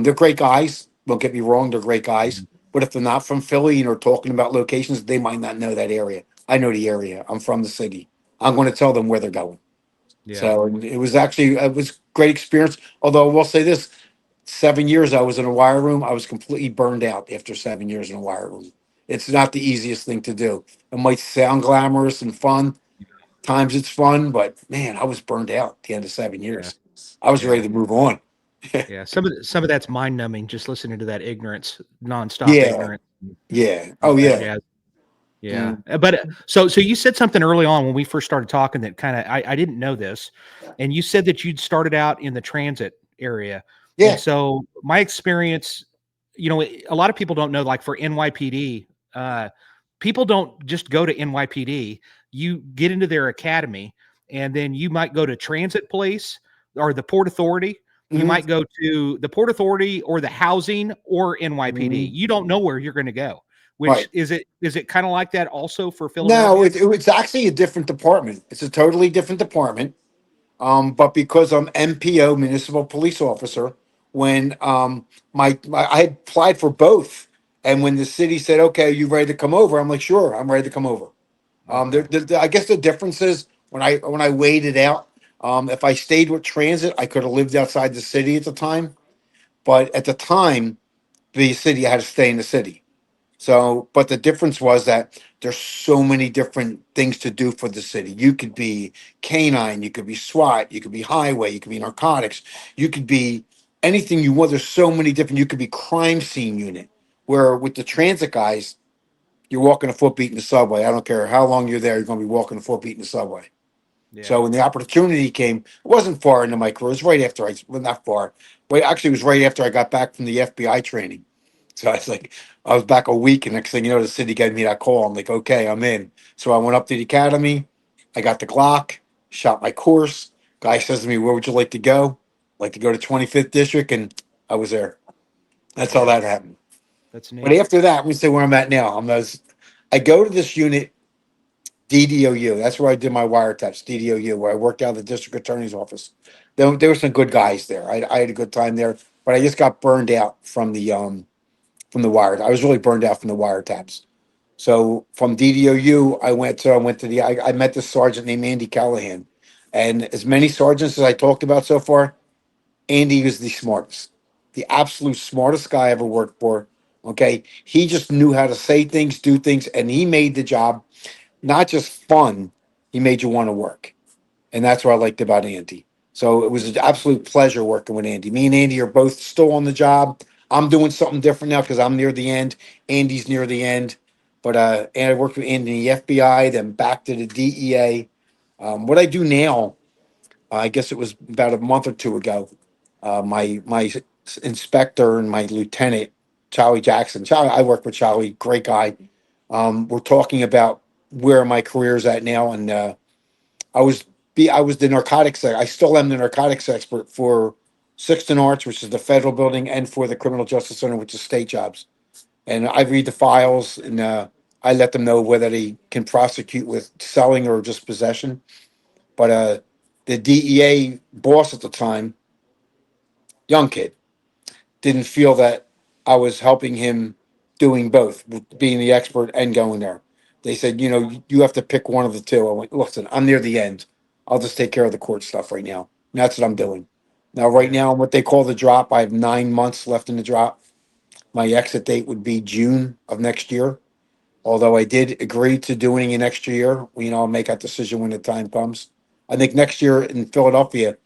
They're great guys. Don't get me wrong, they're great guys. But if they're not from Philly and are talking about locations, they might not know that area. I know the area. I'm from the city. I'm going to tell them where they're going. yeah, So it was great experience. Although I will say this, 7 years I was in a wire room. I was completely burned out after 7 years in a wire room. It's not the easiest thing to do. It might sound glamorous and fun. Times it's fun, but man, I was burned out at the end of seven yeah, years. I was ready yeah, to move on. yeah. Some of that's mind numbing. Just listening to that ignorance, nonstop Yeah, ignorance, yeah. all Oh that yeah. jazz. Yeah, Mm, but so you said something early on when we first started talking that kind of I didn't know this, and you said that you'd started out in the transit area, and yeah. so my experience, a lot of people don't know, like for NYPD, people don't just go to NYPD. You get into their academy, and then you might go to transit police or the Port Authority. You Hmm. might go to the Port Authority or the housing or NYPD. Hmm. You don't know where you're going to go. Which Right. is it kind of like that also for No, Philadelphia? it's actually a different department. It's a totally different department. But because I'm MPO, municipal police officer, when I had applied for both, and when the city said, "Okay, are you ready to come over?" I'm like, "Sure, I'm ready to come over." Okay. I guess the difference is when I weighed it out. If I stayed with transit, I could have lived outside the city at the time. But at the time, the city I had to stay in the city. So, but the difference was that there's so many different things to do for the city. You could be canine, you could be SWAT, you could be highway, you could be narcotics, you could be anything you want. There's so many different. You could be crime scene unit. Where with the transit guys, you're walking a foot beat in the subway. I don't care how long you're there, you're going to be walking a foot beat in the subway. Yeah. So when the opportunity came, it wasn't far into my career. It was right after well, not far, but actually it was right after I got back from the FBI training. So I was back a week, and next thing you know, the city gave me that call. I'm like, okay, I'm in. So I went up to the academy. I got the Glock, shot my course. Guy says to me, "Where would you like to go?" Like to go to 25th District, and I was there. That's how Yeah. that happened. That's But neat. after that, let me say where I'm at now. I go to this unit, DDOU. That's where I did my wiretaps, DDOU, where I worked out of the district attorney's office. There were some good guys there. I had a good time there, but I just got burned out from the wire. I was really burned out from the wiretaps. So from DDOU, I met this sergeant named Andy Callahan, and as many sergeants as I talked about so far, Andy was the smartest, the absolute smartest guy I ever worked for. Okay, he just knew how to say things, do things, and he made the job not just fun. He made you want to work, and that's what I liked about Andy. So it was an absolute pleasure working with Andy. Me and Andy are both still on the job. I'm doing something different now because I'm near the end. Andy's near the end, but and I worked with Andy in the FBI, then back to the DEA. What I do now, I guess it was about a month or two ago. My inspector and my lieutenant, Charlie Jackson. Charlie, I work with Charlie, great guy. We're talking about where my career's at now, and I was the narcotics. I still am the narcotics expert for Sixton Arts, which is the federal building, and for the Criminal Justice Center, which is state jobs. And I read the files, and I let them know whether they can prosecute with selling or just possession. But the DEA boss at the time, young kid, didn't feel that I was helping him doing both, being the expert and going there. They said, you have to pick one of the two. I went, listen, I'm near the end. I'll just take care of the court stuff right now. And that's what I'm doing. Now, right Yeah. now, what they call the drop, I have 9 months left in the drop. My exit date would be June of next year. Although I did agree to doing it next year, I'll make that decision when the time comes. I think next year in Philadelphia,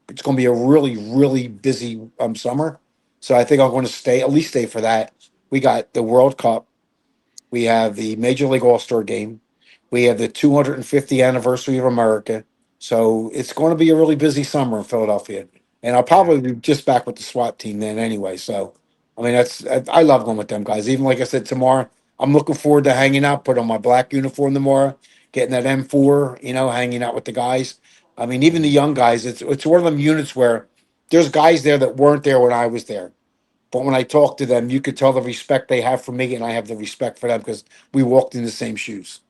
it's going to be a really, really busy summer. So I think I'm going to stay, at least stay for that. We got the World Cup. We have the Major League All-Star game. We have the 250th anniversary of America. So it's going to be a really busy summer in Philadelphia. And I'll Yeah. probably be just back with the SWAT team then anyway. So, I mean, I love going with them guys. Even like I said, tomorrow, I'm looking forward to hanging out, put on my black uniform tomorrow, getting that M4, hanging out with the guys. I mean, even the young guys, it's one of them units where there's guys there that weren't there when I was there. But when I talk to them, you could tell the respect they have for me, and I have the respect for them because we walked in the same shoes.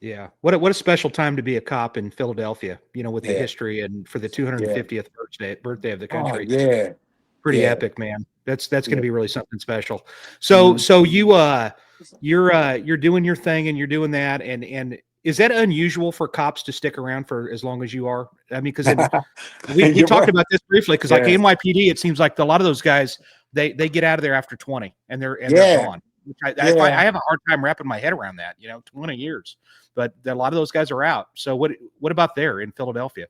Yeah. What a special time to be a cop in Philadelphia, with the Yeah, history and for the yeah. 250th birthday of the Oh, country. yeah, Pretty yeah, epic, man. That's going to yeah. be really something special. So Mhm. so you're doing your thing and you're doing that, and is that unusual for cops to stick around for as long as you are? I mean, because we You're talked right. about this briefly, because like Yeah, NYPD, it seems like a lot of those guys they get out of there after 20 and they're yeah, gone. Which I yeah. have a hard time wrapping my head around that, 20 years, but a lot of those guys are out. So what about there in Philadelphia?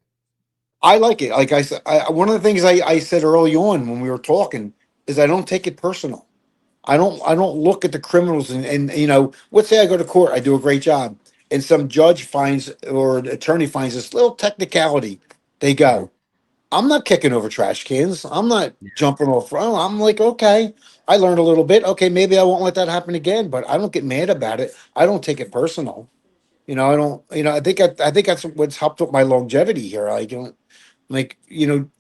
I like it. Like I said, one of the things I said early on when we were talking is I don't take it personal. I don't look at the criminals and let's say I go to court, I do a great job, and some judge finds or an attorney finds this little technicality. They Mhm. go, I'm not kicking over trash cans. I'm not Yeah, jumping off. I'm like, okay, I learned a little bit. Okay, maybe I won't let that happen again, but I don't get mad about it. I don't take it personal. I don't. I think that's what's helped with my longevity here. I don't like.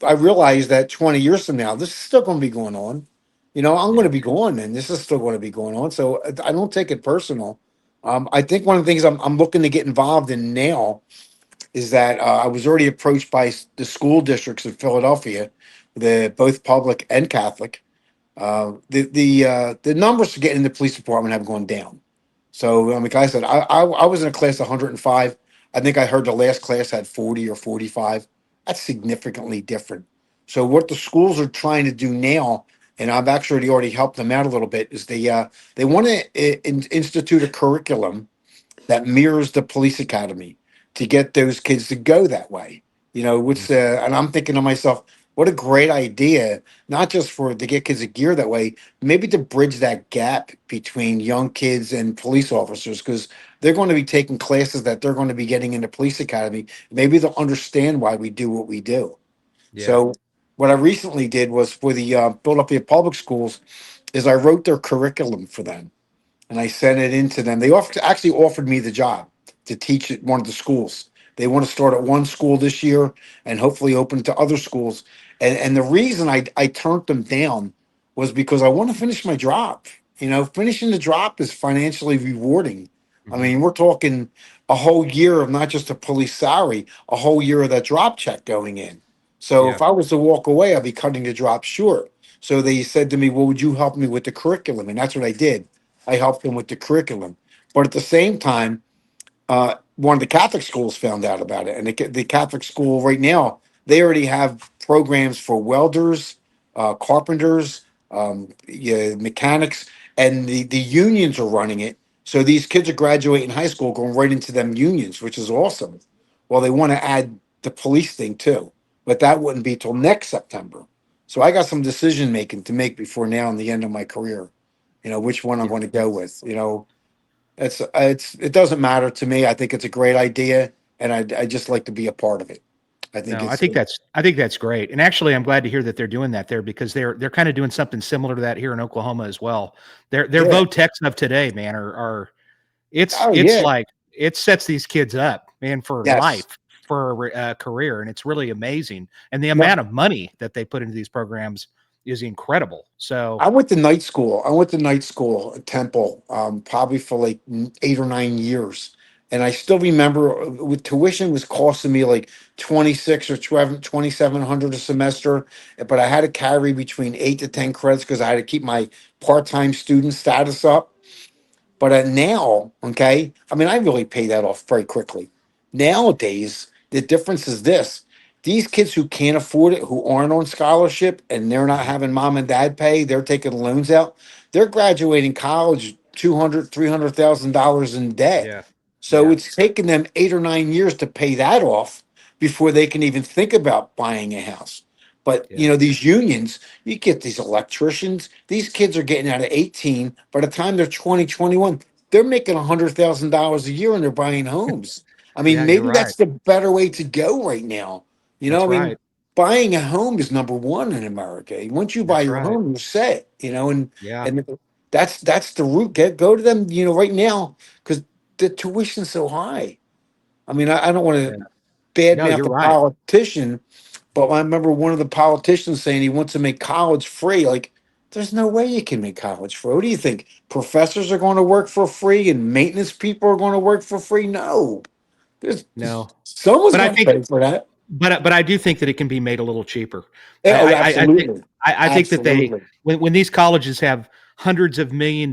I realize that 20 years from now, this is still going to be going on. I'm going yeah, to be going, and this is still going to be going on. So I don't take it personal. I think one of the things I'm looking to get involved in now is that I was already approached by the school districts in Philadelphia, the both public and Catholic. The numbers to get in the police department have gone down. So, like I said, I was in a class of 105. I think I heard the last class had 40 or 45. That's significantly different. So, what the schools are trying to do now, and I've actually already helped them out a little bit, is they want to institute a curriculum that mirrors the police academy to get those kids to go that way. mm, And I'm thinking to myself, what a great idea, not just for to get kids to gear that way, maybe to bridge that gap between young kids and police officers, because they're going to be taking classes that they're going to be getting in the police academy. Maybe they'll understand why we do what we do. yeah, So what I recently did was for the Philadelphia Public Schools is I wrote their curriculum for them and I sent it in to them. They actually offered me the job to teach at one of the schools. They want to start at one school this year and hopefully open to other schools. And the reason I turned them down was because I want to finish my drop. Finishing the drop is financially rewarding. I mhm, mean, we're talking a whole year of not just a police salary, a whole year of that drop check going in. So yeah, if I was to walk away, I'd be cutting the drop short. So they said to me, well, would you help me with the curriculum? And that's what I did. I helped them with the curriculum. But at the same time, one of the Catholic schools found out about it, and the Catholic school right now they already have programs for welders, carpenters, yeah, mechanics, and the unions are running it. So these kids are graduating high school, going right into them unions, which is awesome. Well, they want to add the police thing too, but that wouldn't be till next September. So I got some decision making to make before now and the end of my career. Which one I'm yeah. going to go with. It doesn't matter to me. I think it's a great idea, and I just like to be a part of it. I think No, I it's think that's great. And actually, I'm glad to hear that they're doing that there, because they're kind of doing something similar to that here in Oklahoma as well. Their yeah. vo-techs of today, man, are it's Oh it's yeah. like it sets these kids up, man, for Yes. life, for a career, and it's really amazing. And the No, amount of money that they put into these programs is incredible. So I went to night school. I went to night school at Temple, probably for like 8 or 9 years. And I still remember with tuition was costing me like 26 or 2,700 a semester. But I had to carry between 8 to 10 credits because I had to keep my part-time student status up. But now, okay, I mean, I really pay that off very quickly. Nowadays, the difference is this: these kids who can't afford it, who aren't on scholarship, and they're not having mom and dad pay, they're taking loans out. They're graduating college $200,000 to $300,000 in debt. Yeah. So Yeah. it's taken them 8 or 9 years to pay that off before they can even think about buying a house. But Yeah. these unions, you get these electricians, these kids are getting out of 18. By the time they're 20, 21, they're making $100,000 a year and they're buying homes. I mean, Yeah. You're maybe right. that's the better way to go right now. I That's mean, right. buying a home is number one in America. Once you buy That's your right. home, you're set, and Yeah. and that's the root. Go to them, right now, because the tuition's so high. I mean, I don't want Yeah. to No, badmouth you're the right. politician, but I remember one of the politicians saying he wants to make college free. Like, there's no way you can make college free. What do you think? Professors are going to work for free and maintenance people are going to work for free? No. No, Someone's but I going to think, pay for that. but I do think that it can be made a little cheaper. Oh, I think absolutely. I think that Absolutely. when these colleges have hundreds of $1 million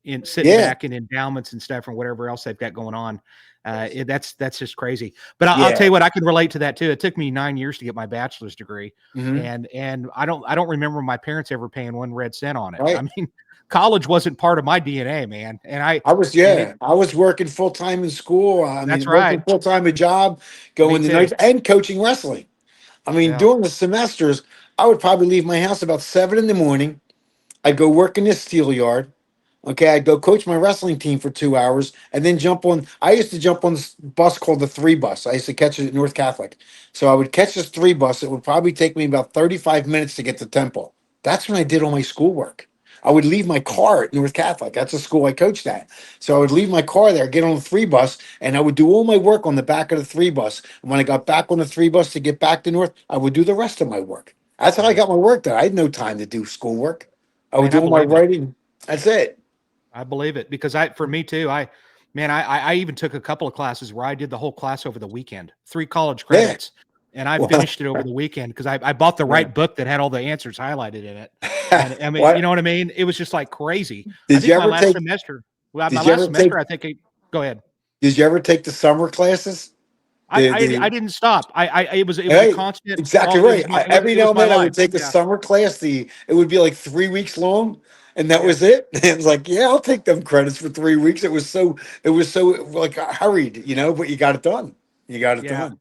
in sitting Yeah. back in endowments and stuff and whatever else they've got going on, that's just crazy. But I'll tell Yeah. you what, I can relate to that too. It took me 9 years to get my bachelor's degree, Hmm. and I don't remember my parents ever paying one red cent on it. I Right. mean, college wasn't part of my DNA, man, and it I was working full time in school. I that's mean, right. working full time a job, Me going the too. nights and coaching wrestling. I mean, Yeah. during the semesters, I would probably leave my house about 7 in the morning. I'd go work in this steel yard. Okay, I'd go coach my wrestling team for 2 hours and then jump on. I used to jump on this bus called the 3 bus. I used to catch it at North Catholic. So I would catch this 3 bus. It would probably take me about 35 minutes to get to Temple. That's when I did all my schoolwork. I would leave my car at North Catholic. That's the school I coached at. So I would leave my car there, get on the 3 bus, and I would do all my work on the back of the 3 bus. And when I got back on the 3 bus to get back to North, I would do the rest of my work. That's how I Right. got my work done. I had no time to do schoolwork. I would Man, I do all my believe it. writing. That's it. I believe it because for me too, man, I even took a couple of classes where I did the whole class over the weekend, 3 college Yeah. credits, and I Well, finished it over the weekend because I bought the yeah. right book that had all the answers highlighted in it. And I mean, you What know what I mean? It was just like crazy. I did you think my ever last take? semester, well, my Did you last ever take? semester, I think go ahead. Did you ever take the summer classes? I The didn't stop. It was a Hey, constant. exactly Oh, it right. was my it was Every it now was and my then I life. would take a Yeah, summer class. It would be like 3 weeks long, and that yeah, was it. It was like, yeah, I'll take them credits for 3 weeks. It was so like hurried, but you got it done. You got it yeah. done.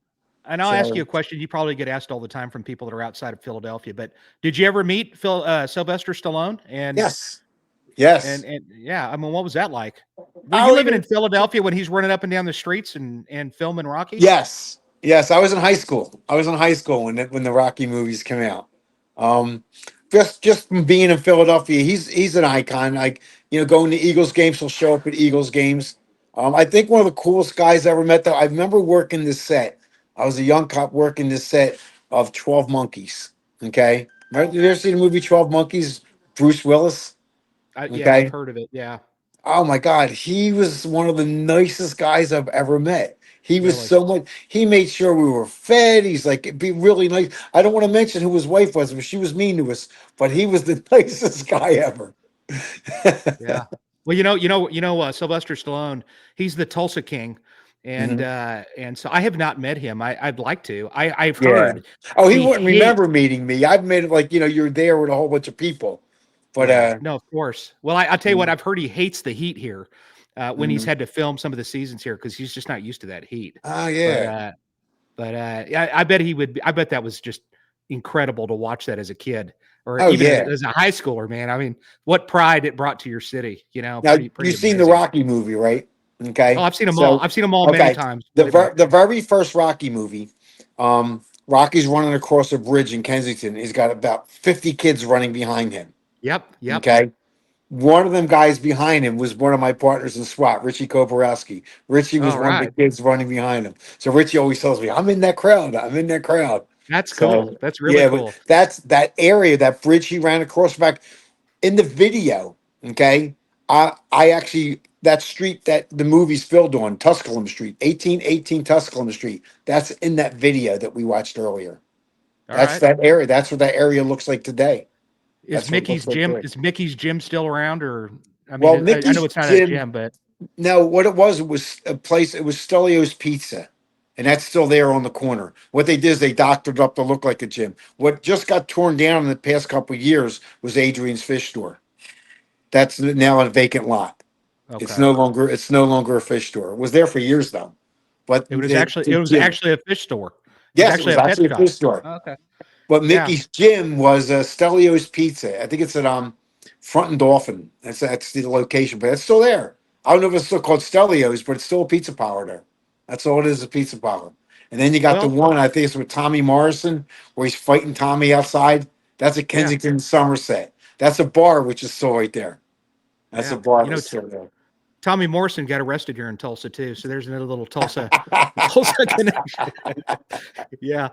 And I'll ask you So a question you probably get asked all the time from people that are outside of Philadelphia. But did you ever meet Sylvester Stallone? yes, yes. And yeah, I mean, what was that like? Were you Oh, living in even Philadelphia when he's running up and down the streets and filming Rocky? Yes, yes. I was in high school. I was in high school when the Rocky movies came out. Um, just from being in Philadelphia, he's an icon. Like going to Eagles games, he'll show up at Eagles games. I think one of the coolest guys I ever met. Though I remember working this set. I was a young cop working this set of 12 Monkeys. Okay, right? You ever seen the movie 12 Monkeys? Bruce Willis. Yeah, I've Okay. heard of it. Yeah, Oh my God, he was one of the nicest guys I've ever met. He was really. so much. He made sure we were fed. He's like, it'd be really nice. I don't want to mention who his wife was, but she was mean to us. But he was the nicest guy ever. Yeah. Well, Sylvester Stallone, he's the Tulsa King, Mhm. and so I have not met him. I'd like to. I've Yeah. heard Oh, he he wouldn't hates. remember meeting me. I've made it like you're there with a whole bunch of people. But Yeah, no, of course. Well, I'll tell you what, mhm, I've heard he hates the heat here, when he's mhm. had to film some of the seasons here because he's just not used to that heat. Oh But yeah. yeah, I bet he would. I bet that was just incredible to watch that as a kid or Oh even yeah. as a high schooler, man. I mean, what pride it brought to your city. Now Pretty you've seen the amazing. Rocky movie, right? Oh, Okay. I've seen them all. So I've seen them all many okay. times. The Believe me. the very first Rocky movie, Rocky's running across a bridge in Kensington. He's got about 50 kids running behind him. Yep. Yep. Okay. One of them guys behind him was one of my partners in SWAT, Richie Koborowski. Richie was All one of the right. kids running behind him. So Richie always tells me, I'm in that crowd. I'm in that crowd. That's cool. So That's really yeah, but cool. that's that area, that bridge he ran across back in the video. Okay. I actually that street that the movie's filmed on, Tusculum Street, 1818 Tusculum Street. That's in that video that we watched earlier. All That's right. that area. That's what that area looks like today. Is That's what it Mickey's looks like gym? today. Is Mickey's gym still around? Or I Well, mean, I know Mickey's it's not a Gym. gym, but No, what it was a place. It was Stelio's Pizza. and that's still there on the corner. What they did is they doctored up to look like a gym. What just got torn down in the past couple of years was Adrian's Fish Store. That's now a vacant lot. It's Okay. no longer a fish store. It was there for years though. But It was actually a fish store. It was yes, it actually was a pet actually a shop. fish store. Okay. But Yeah. Mickey's Gym was Stelio's Pizza. I think it's at Front and Dolphin. That's the location, but it's still there. I don't know if it's still called Stelio's, but it's still a pizza parlor there. That's all it is, a pizza parlor. And then you got the Well, one, I think it's with Tommy Morrison, where he's fighting Tommy outside. That's at yeah. Kensington, Somerset. That's a bar which is still right there. That's a Yeah. bar You know, that's still there. Tommy Morrison got arrested here in Tulsa too. So there's another little Tulsa connection. Yeah.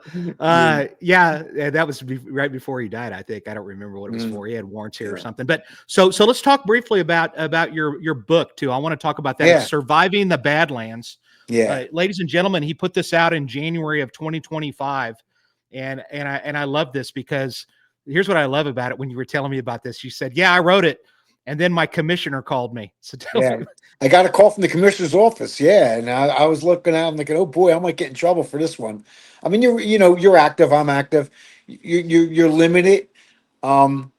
Yeah. That was right before he died, I think. I don't remember what it was Mm, for. He had warrants here or yeah. something. But so let's talk briefly about your book too. I want to talk about that. It's Yeah. Surviving the Badlands. Yeah. Ladies and gentlemen, he put this out in January of 2025. And I love this because here's what I love about it. When you were telling me about this, you said, yeah, I wrote it. And then my commissioner called me. So tell Yeah. me. I got a call from the commissioner's office. Yeah. And I was looking out, I'm thinking, oh boy, I might get in trouble for this one. I mean, you're active. I'm active. You're limited. Um,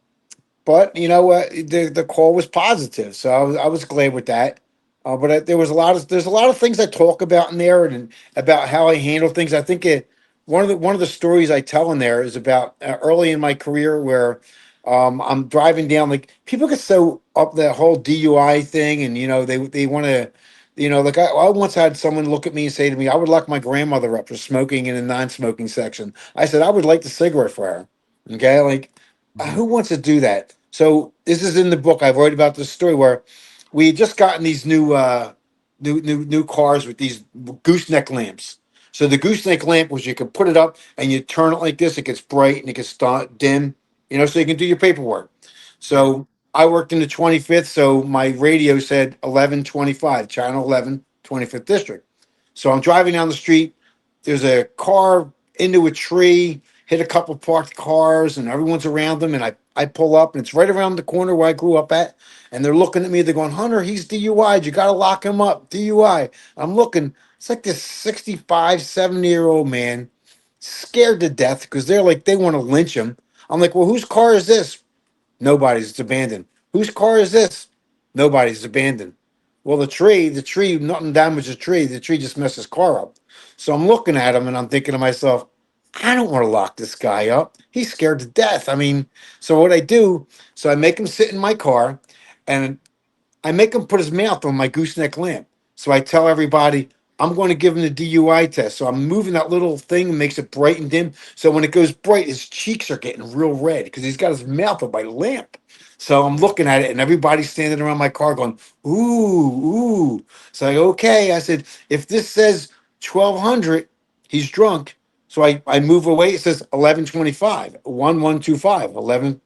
But you know what? The call was positive, so I was glad with that. But there's a lot of things I talk about in there, and about how I handle things. I think one of the stories I tell in there is about early in my career where I'm driving down. Like, people get so up that whole DUI thing, and they want to. Like, I once had someone look at me and say to me, "I would lock my grandmother up for smoking in a non-smoking section." I said, "I would light the cigarette for her." Okay, like, Mhm. who wants to do that? So this is in the book. I've wrote about this story where we had just gotten these new cars with these gooseneck lamps. So the gooseneck lamp was, you could put it up and you turn it like this. It gets bright and it gets dim. So you can do your paperwork. Yeah. So I worked in the 25th. So my radio said 1125, channel 11, 25th district. So I'm driving down the street. There's a car into a tree, hit a couple parked cars, and everyone's around them. And I pull up, and it's right around the corner where I grew up at. And they're looking at me. They're going, "Hunter, he's DUI'd. You got to lock him up. DUI." I'm looking. It's like this 65, 70-year-old man, scared to death because they're like, they want to lynch him. I'm like, "Well, whose car is this?" Nobody's. It's abandoned. Whose car is this? Nobody's. It's abandoned. Well, the tree, nothing damaged the tree. The tree just messed his car up. So I'm looking at him and I'm thinking to myself, I don't want to lock this guy up. He's scared to death. I mean, so what I do, so I make him sit in my car, and I make him put his mouth on my gooseneck lamp. So I tell everybody, I'm going to give him the DUI test. So I'm moving that little thing and makes it bright and dim. So when it goes bright, his cheeks are getting real red because he's got his mouth on my lamp. So I'm looking at it, and everybody's standing around my car going, ooh, ooh. So I go, okay. I said, if this says 1200, he's drunk. So I move away. It says 1125, 1125, 11.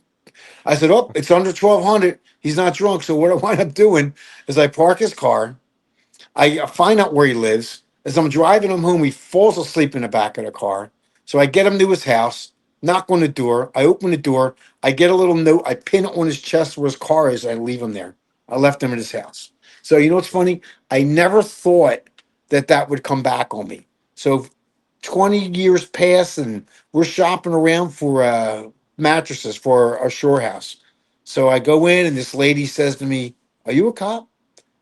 I said, oh, it's under 1200. He's not drunk. So what I wind up doing is I park his car. I find out where he lives. As I'm driving him home, he falls asleep in the back of the car. So I get him to his house, knock on the door. I open the door. I get a little note. I pin it on his chest where his car is. I leave him there. I left him at his house. So you know what's funny? I never thought that would come back on me. So 20 years pass, and we're shopping around for mattresses for our shore house. So I go in, and this lady says to me, "Are you a cop?"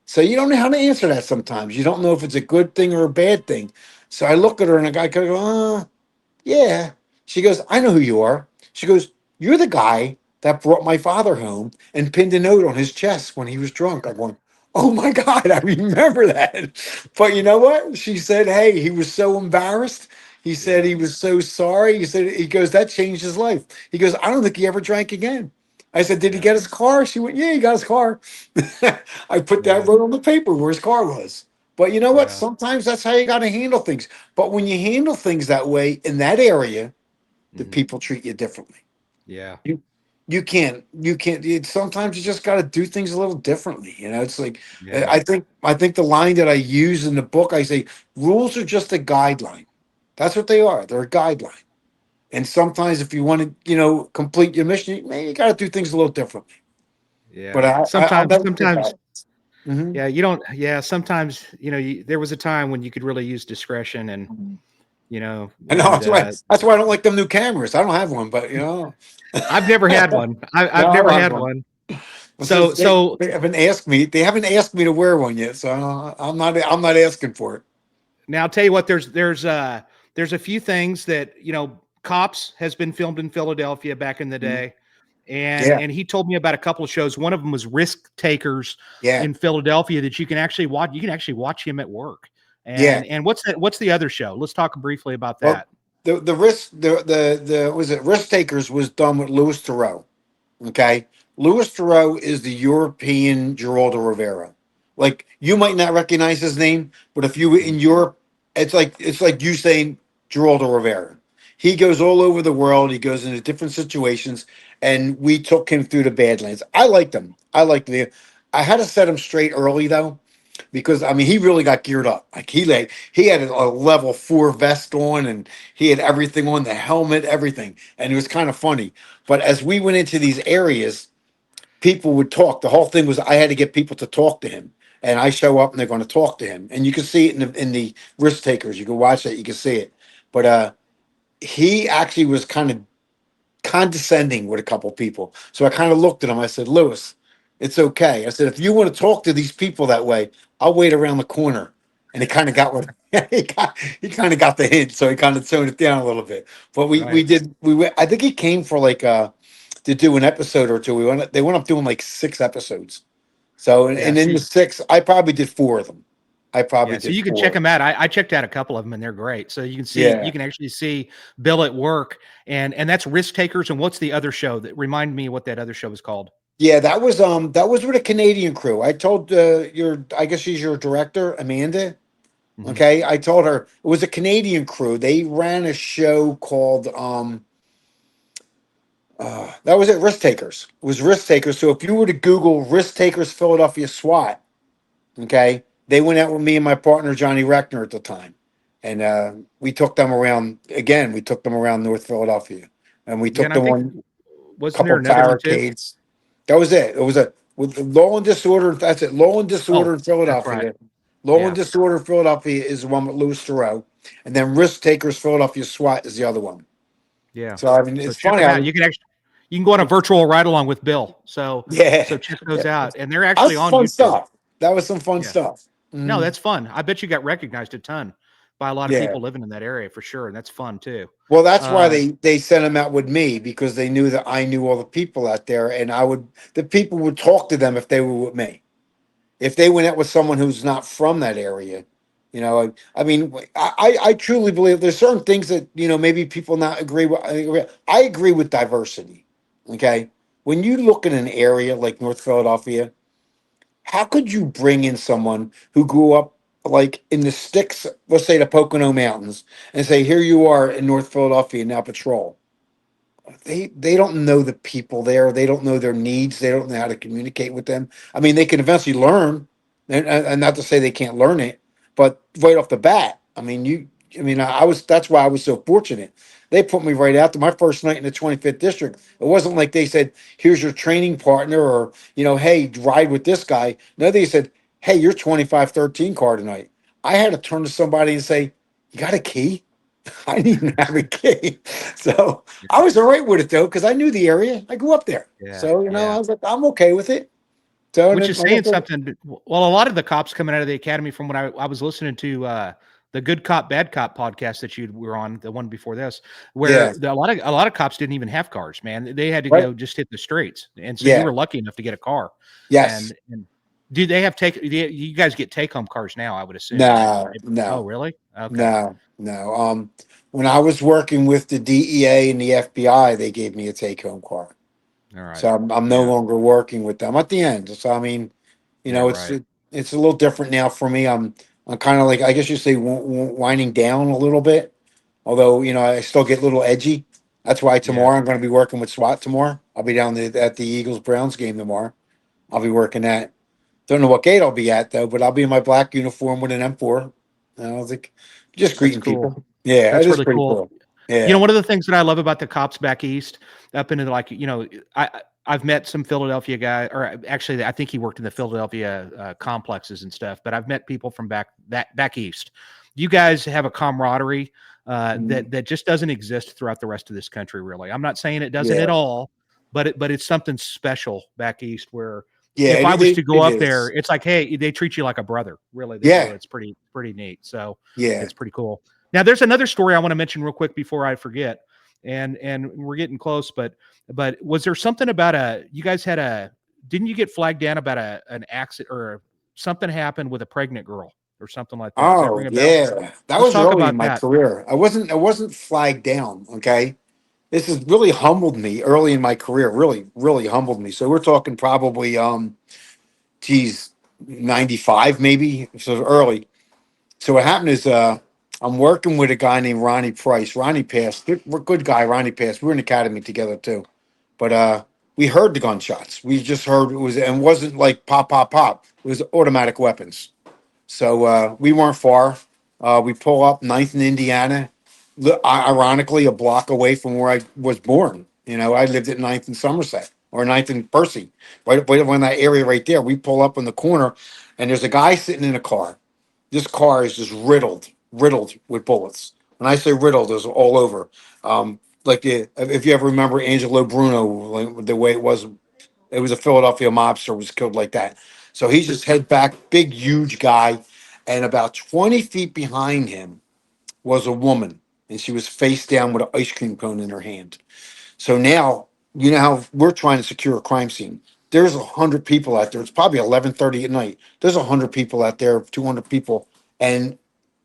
So you don't know how to answer that sometimes. You don't know if it's a good thing or a bad thing. So I look at her, and I go, yeah. She goes, "I know who you are." She goes, "You're the guy that brought my father home and pinned a note on his chest when he was drunk." I'm going, "Oh my God, I remember that." But you know what? She said, "Hey, he was so embarrassed." He said Yeah. he was so sorry. He goes, "That changed his life." He goes, "I don't think he ever drank again." I said, "Did he Yeah. get his car?" She went, "Yeah, he got his car." I put that Yeah. wrote on the paper where his car was. But you know what? Yeah. Sometimes that's how you got to handle things. But when you handle things that way in that area, the Mhm. people treat you differently. Yeah. You you can't. Sometimes you just got to do things a little differently. It's like, Yeah. I think the line that I use in the book, I say, rules are just a guideline. That's what they are. They're a guideline. And sometimes if you want to, complete your mission, you got to do things a little differently. But Yeah. I'll Sometimes, never forget sometimes, that. Mhm. Yeah, you don't. Yeah, sometimes there was a time when you could really use discretion, and you know, I know and that's why I don't like them new cameras. I don't have one, but I've never had one. no, I've I never want had one. one. Well, So since so they haven't asked me, they haven't asked me to wear one yet, so I'm not asking for it. now I'll tell you what. There's a few things that Cops has been filmed in Philadelphia back in the Mhm. day, and Yeah, and he told me about a couple of shows. One of them was Risk Takers yeah, in Philadelphia that you can actually watch. You can actually watch him at work. yeah. And what's that? What's the other show? Let's talk briefly about Well, that. the was it Risk Takers was done with Louis Theroux. Okay. Louis Theroux is the European Geraldo Rivera. Like you might not recognize his name, but if you were Mhm. in Europe, it's like you saying Geraldo Rivera. He goes all over the world. He goes into different situations, and we took him through the Badlands. I liked him. I liked the. I had to set him straight early though, because I mean he really got geared up. Like he had a level 4 vest on, and he had everything on, the helmet, everything, and it was kind of funny. But as we went into these areas, people would talk. The whole thing was I had to get people to talk to him, and I show up and they're going to talk to him, and you can see it in the Risk Takers. You can watch it, you can see it. But he actually was kind of condescending with a couple people. So I kind of looked at him. I said, Lewis, it's okay. I said, if you want to talk to these people that way, I'll wait around the corner. And he kind of got what he kind of got the hint, so he kind of toned it down a little bit. But Right. we went, I think he came for like to do an episode or two. They went up doing like 6 episodes. So Yeah. and in the six, I probably did 4 of them. I probably Yeah, so did you can check 4. them out. I checked out a couple of them, and they're great. So you Yeah. can actually see Bill at work, and that's Risk Takers. And what's the other show that remind me what that other show is called? Yeah, that was with a Canadian crew. I told your I guess she's your director, Amanda. Mhm. Okay. I told her it was a Canadian crew. They ran a show called that was it, Risk Takers. It was Risk Takers. So if you were to Google Risk Takers Philadelphia SWAT, okay, they went out with me and my partner Johnny Reckner at the time. And we took them around again, we took them around North Philadelphia. And we Yeah, took and I them think on wasn't there couple another one too? barricades. That was it. It was a with law and disorder. That's it. Law and Oh, disorder in that's right. Philadelphia. Law and Yeah, disorder in Philadelphia is the one with Louis Theroux, and then Risk Takers Philadelphia SWAT is the other one. yeah. So I mean, So it's check funny. them out. You can go on a virtual ride along with Bill. So Yeah, check yeah. those out, and they're That's actually some on fun YouTube. stuff. That was some fun Yeah. stuff. No, Mhm. that's fun. I bet you got recognized a ton by a lot of Yeah. people living in that area for sure, and that's fun too. Well, that's why Uh, they sent him out with me because they knew that I knew all the people out there, and the people would talk to them if they were with me. If they went out with someone who's not from that area, I mean, I truly believe there's certain things that maybe people not agree with. I agree with diversity. Okay, when you look at an area like North Philadelphia, how could you bring in someone who grew up like in the sticks, let's say the Pocono Mountains, and say, here you are in North Philadelphia now patrol? They don't know the people there. They don't know their needs. They don't know how to communicate with them. I mean, they can eventually learn, and not to say they can't learn it, but right off the bat, I mean, I was that's why I was so fortunate. They put me right out to my first night in the 25th district. It wasn't like they said, "Here's your training partner," or "Hey, ride with this guy." No, they said, "Hey, you're 2513 car tonight." I had to turn to somebody and say, "You got a key?" I didn't even have a key. So I was all right with it though, because I knew the area. I grew up there. yeah, So, yeah. I was like, I'm okay with it. So, and Which then, is like I saying said, something. Well, a lot of the cops coming out of the academy, from when I was listening to the Good Cop Bad Cop podcast that you were on, the one before this, yeah, where a lot of cops didn't even have cars, man. They had to right. go just hit the streets, and so you Yeah, were lucky enough to get a car. yes. And do they have you guys get take home cars now? I would assume, right? No, Oh, no, really? Okay. no, no. When I was working with the DEA and the FBI, they gave me a take home car. All right. So I'm no Yeah. longer working with them at the end. So I mean, Yeah. it's Right. it's a little different now for me. I'm kind of like I guess you say winding down a little bit. Although I still get a little edgy. That's why Yeah. tomorrow I'm going to be working with SWAT tomorrow. I'll be down at the Eagles Browns game tomorrow. I'll be working that. Don't know what gate I'll be at though, but I'll be in my black uniform with an M4. I was like, just That's greeting cool. people. Yeah, it That's is really pretty cool. cool. Yeah. One of the things that I love about the cops back east, up into I I've met some Philadelphia guy, or actually, I think he worked in the Philadelphia complexes and stuff. But I've met people from back east. You guys have a camaraderie that just doesn't exist throughout the rest of this country. Really, I'm not saying it doesn't at Yeah. all, but it's something special back east where Yeah, if I was to go it up there, is. it's like, hey, they treat you like a brother. Really, they do. Yeah. It's pretty neat. So Yeah. it's pretty cool. Now, there's another story I want to mention real quick before I forget, and we're getting close, but was there something about you guys had didn't you get flagged down about an accident or something happened with a pregnant girl or something like that? Does that ring Oh, a bell? yeah. That Let's was talk early in about my that. career. I wasn't flagged down, okay? This has really humbled me early in my career. Really, really humbled me. So we're talking probably geez, 95 maybe. So early. So what happened is I'm working with a guy named Ronnie Price. Ronnie passed. We're a good guy, Ronnie passed. We were in the academy together too. But we heard the gunshots. We just heard it wasn't like pop, pop, pop. It was automatic weapons. So we weren't far. We pull up Ninth in Indiana, ironically, a block away from where I was born. You know, I lived at Ninth in Somerset or Ninth in Percy, right in that area right there. We pull up in the corner, and there's a guy sitting in a car. This car is just riddled with bullets. When I say riddled, it's all over. Like if you ever remember Angelo Bruno, like the way it was a Philadelphia mobster was killed like that. So he's just head back, big, huge guy. And about 20 feet behind him was a woman. And she was face down with an ice cream cone in her hand. So now, you know how we're trying to secure a crime scene. There's 100 people out there. It's probably 11:30 at night. There's 100 people out there, 200 people. And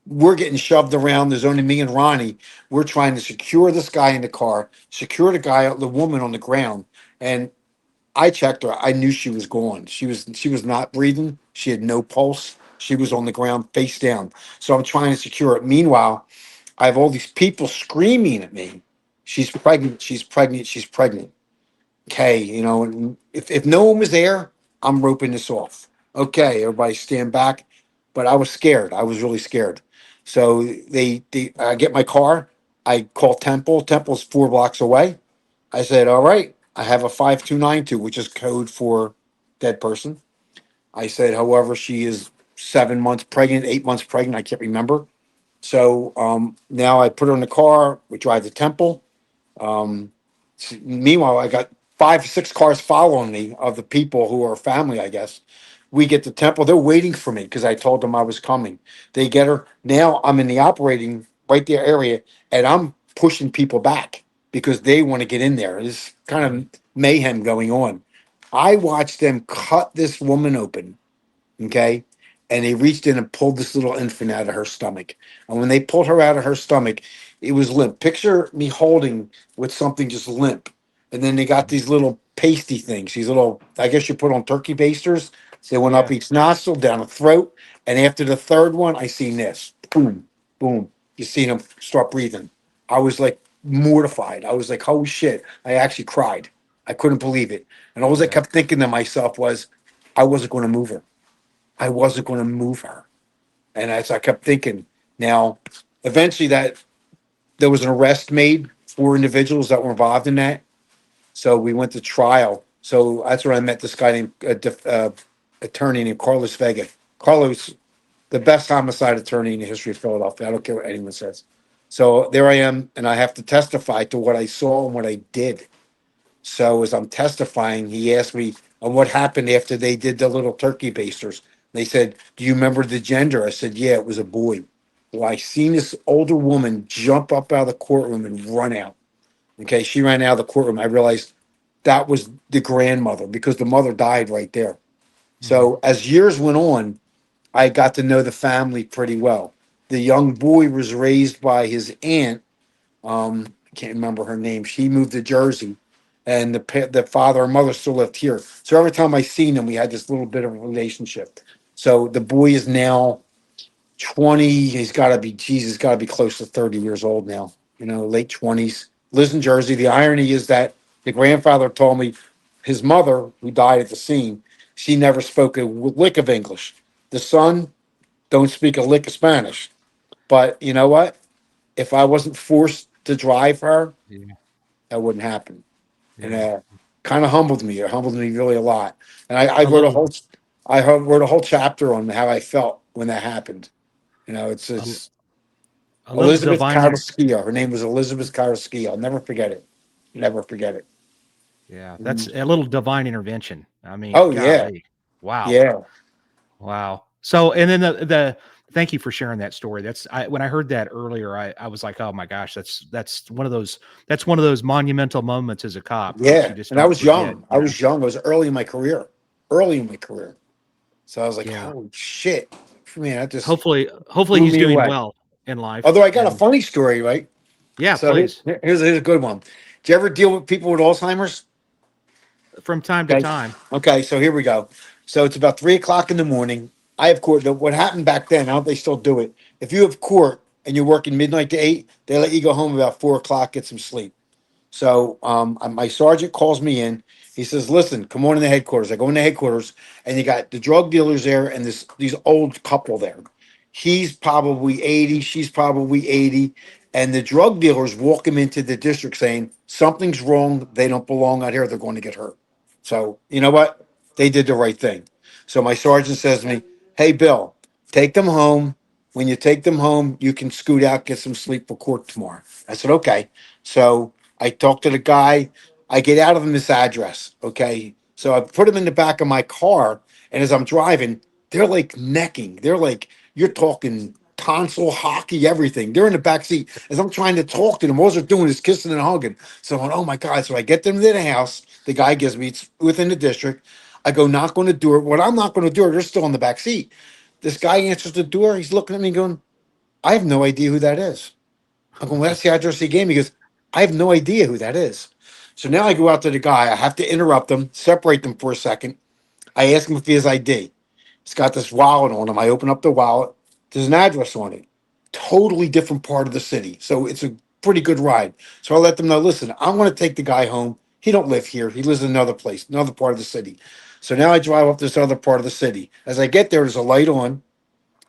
we're getting shoved around. There's only me and Ronnie. We're trying to secure this guy in the car, secure the woman on the ground. And I checked her. I knew she was gone. She was not breathing. She had no pulse. She was on the ground face down. So I'm trying to secure it. Meanwhile, I have all these people screaming at me. She's pregnant. She's pregnant. She's pregnant. Okay, and if no one was there, I'm roping this off. Okay, everybody stand back. But I was scared. I was really scared. So they I get my car. I call Temple. Temple's 4 blocks away. I said, all right, I have a 5292, which is code for dead person. I said, however, she is 7 months pregnant, 8 months pregnant. I can't remember. So now I put her in the car. We drive to Temple. Um, Meanwhile, I got 5, 6 cars following me of the people who are family, I guess. We get to Temple. They're waiting for me because I told them I was coming. They get her. Now I'm in the operating right there area, and I'm pushing people back because they want to get in there. There's kind of mayhem going on. I watched them cut this woman open, okay? And they reached in and pulled this little infant out of her stomach. And when they pulled her out of her stomach, it was limp. Picture me holding with something just limp. And then they got these little pasty things, these little, I guess you put on turkey basters. They went up Yeah. each nostril, down the throat. And after the third one, I seen this. Boom, boom. You seen them start breathing. I was like mortified. I was like, holy shit. I actually cried. I couldn't believe it. And all I Yeah. kept thinking to myself was, I wasn't going to move her. I wasn't going to move her. And as I kept thinking, now, eventually there was an arrest made, 4 individuals that were involved in that. So we went to trial. So that's where I met this guy named attorney named Carlos Vega. Carlos, the best homicide attorney in the history of Philadelphia. I don't care what anyone says. So there I am, and I have to testify to what I saw and what I did. So as I'm testifying, he asked me on what happened after they did the little turkey basters. They said, "Do you remember the gender?" I said, "Yeah, it was a boy." Well, I seen this older woman jump up out of the courtroom and run out. Okay, she ran out of the courtroom. I realized that was the grandmother because the mother died right there. Mhm. So as years went on, I got to know the family pretty well. The young boy was raised by his aunt. I can't remember her name. She moved to Jersey, and the father and mother still lived here. So every time I seen them, we had this little bit of a relationship. So the boy is now 20. He's got to be, Jesus, got to be close to 30 years old now. Late 20s. Lives in Jersey. The irony is that the grandfather told me his mother, who died at the scene, she never spoke a lick of English. The son don't speak a lick of Spanish. But you know what? If I wasn't forced to drive her, Yeah. that wouldn't happen. And Yeah. kind of humbled me. It humbled me really a lot. And I A wrote little, wrote a whole chapter on how I felt when that happened. You know, a, it's a little Elizabeth divine. Karaskia. Her name was Elizabeth Karaskia. I'll never forget it. Never forget it. Yeah, that's Mhm. a little divine intervention. I mean, Oh yeah, golly, wow, yeah, wow. So, and then the thank you for sharing that story. When I heard that earlier, I was like, oh my gosh, that's one of those monumental moments as a cop that you yeah. just And I don't was forget. young. I You know? was young. I was early in my career. Early in my career. So I was like, Yeah. holy shit. Man, that just Hopefully blew he's me doing away. well in life. Although I got a And funny story, right? yeah, So please, here's a good one. Do you ever deal with people with Alzheimer's? from time to Okay. time. Okay, so here we go. So it's about 3 o'clock in the morning. I have court. What happened back then, I don't know if they still do it. If you have court and you're working midnight to 8, they let you go home about 4 o'clock, get some sleep. So my sergeant calls me in. He says, "Listen, come on in the headquarters." I go in the headquarters, and you got the drug dealers there, and these old couple there. He's probably 80, she's probably 80, and the drug dealers walk him into the district saying something's wrong. They don't belong out here. They're going to get hurt. So you know what? They did the right thing. So my sergeant says to me, "Hey, Bill, take them home. When you take them home, you can scoot out, get some sleep for court tomorrow." I said, "Okay." So I talked to the guy. I get out of him this address. Okay. So I put him in the back of my car. And as I'm driving, they're like necking. They're like, you're talking console hockey, everything. They're in the back seat. As I'm trying to talk to them, all they're doing is kissing and hugging. So I'm like, oh my God. So I get them to the house. The guy gives me, it's within the district. I go knock on the door. What I'm not going to do, they're still in the back seat. This guy answers the door. He's looking at me going, I have no idea who that is. I'm going, well, that's the address he gave me. He goes, I have no idea who that is. So now I go out to the guy. I have to interrupt them, separate them for a second. I ask him if he has ID. He's got this wallet on him. I open up the wallet. There's an address on it. Totally different part of the city. So it's a pretty good ride. So I let them know, listen, I'm going to take the guy home. He don't live here. He lives in another place, another part of the city. So now I drive up this other part of the city. As I get there, there's a light on.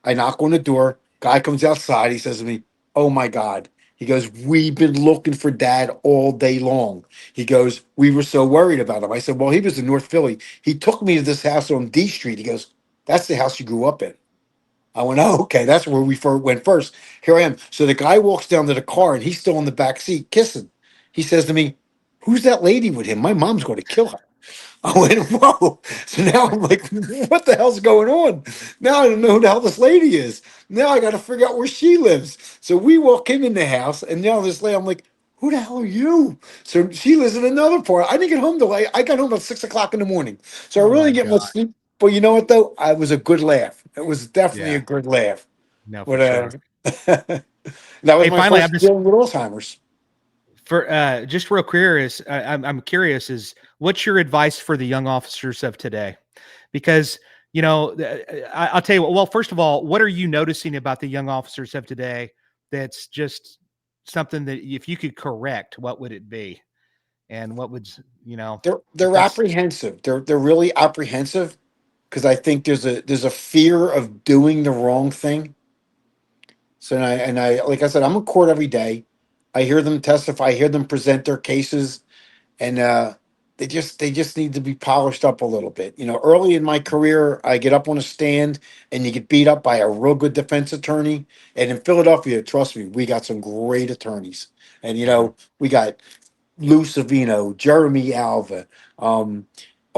I knock on the door. Guy comes outside. He says to me, "Oh my God." He goes, "We've been looking for dad all day long." He goes, "We were so worried about him." I said, "Well, he was in North Philly. He took me to this house on D Street." He goes, "That's the house you grew up in." I went, "Oh, okay. That's where we went first." Here I am. So the guy walks down to the car and he's still in the back seat kissing. He says to me, "Who's that lady with him? My mom's going to kill her." I went, whoa. So now I'm like, what the hell's going on? Now I don't know who the hell this lady is. Now I got to figure out where she lives. So we walk him in the house, and now this lady, I'm like, who the hell are you? So she lives in another part. I didn't get home till I got home at 6 o'clock in the morning. So I Oh really my didn't get much God. sleep. But you know what though? I was a good laugh. It was definitely Yeah. a good laugh. No, for But sure. that was Hey, my finally, I'm first just dealing with Alzheimer's. for just real curious. I'm curious. Is what's your advice for the young officers of today? Because I'll tell you what. Well, first of all, what are you noticing about the young officers of today? That's just something that if you could correct, what would it be? And what would if They're that's apprehensive. They're really apprehensive because I think there's a fear of doing the wrong thing. So and I like I said, I'm in court every day. I hear them testify, I hear them present their cases, and they just need to be polished up a little bit. You know, early in my career, I get up on a stand and you get beat up by a real good defense attorney. And in Philadelphia, trust me, we got some great attorneys. And Mhm. we got Lou Savino, Jeremy Alva.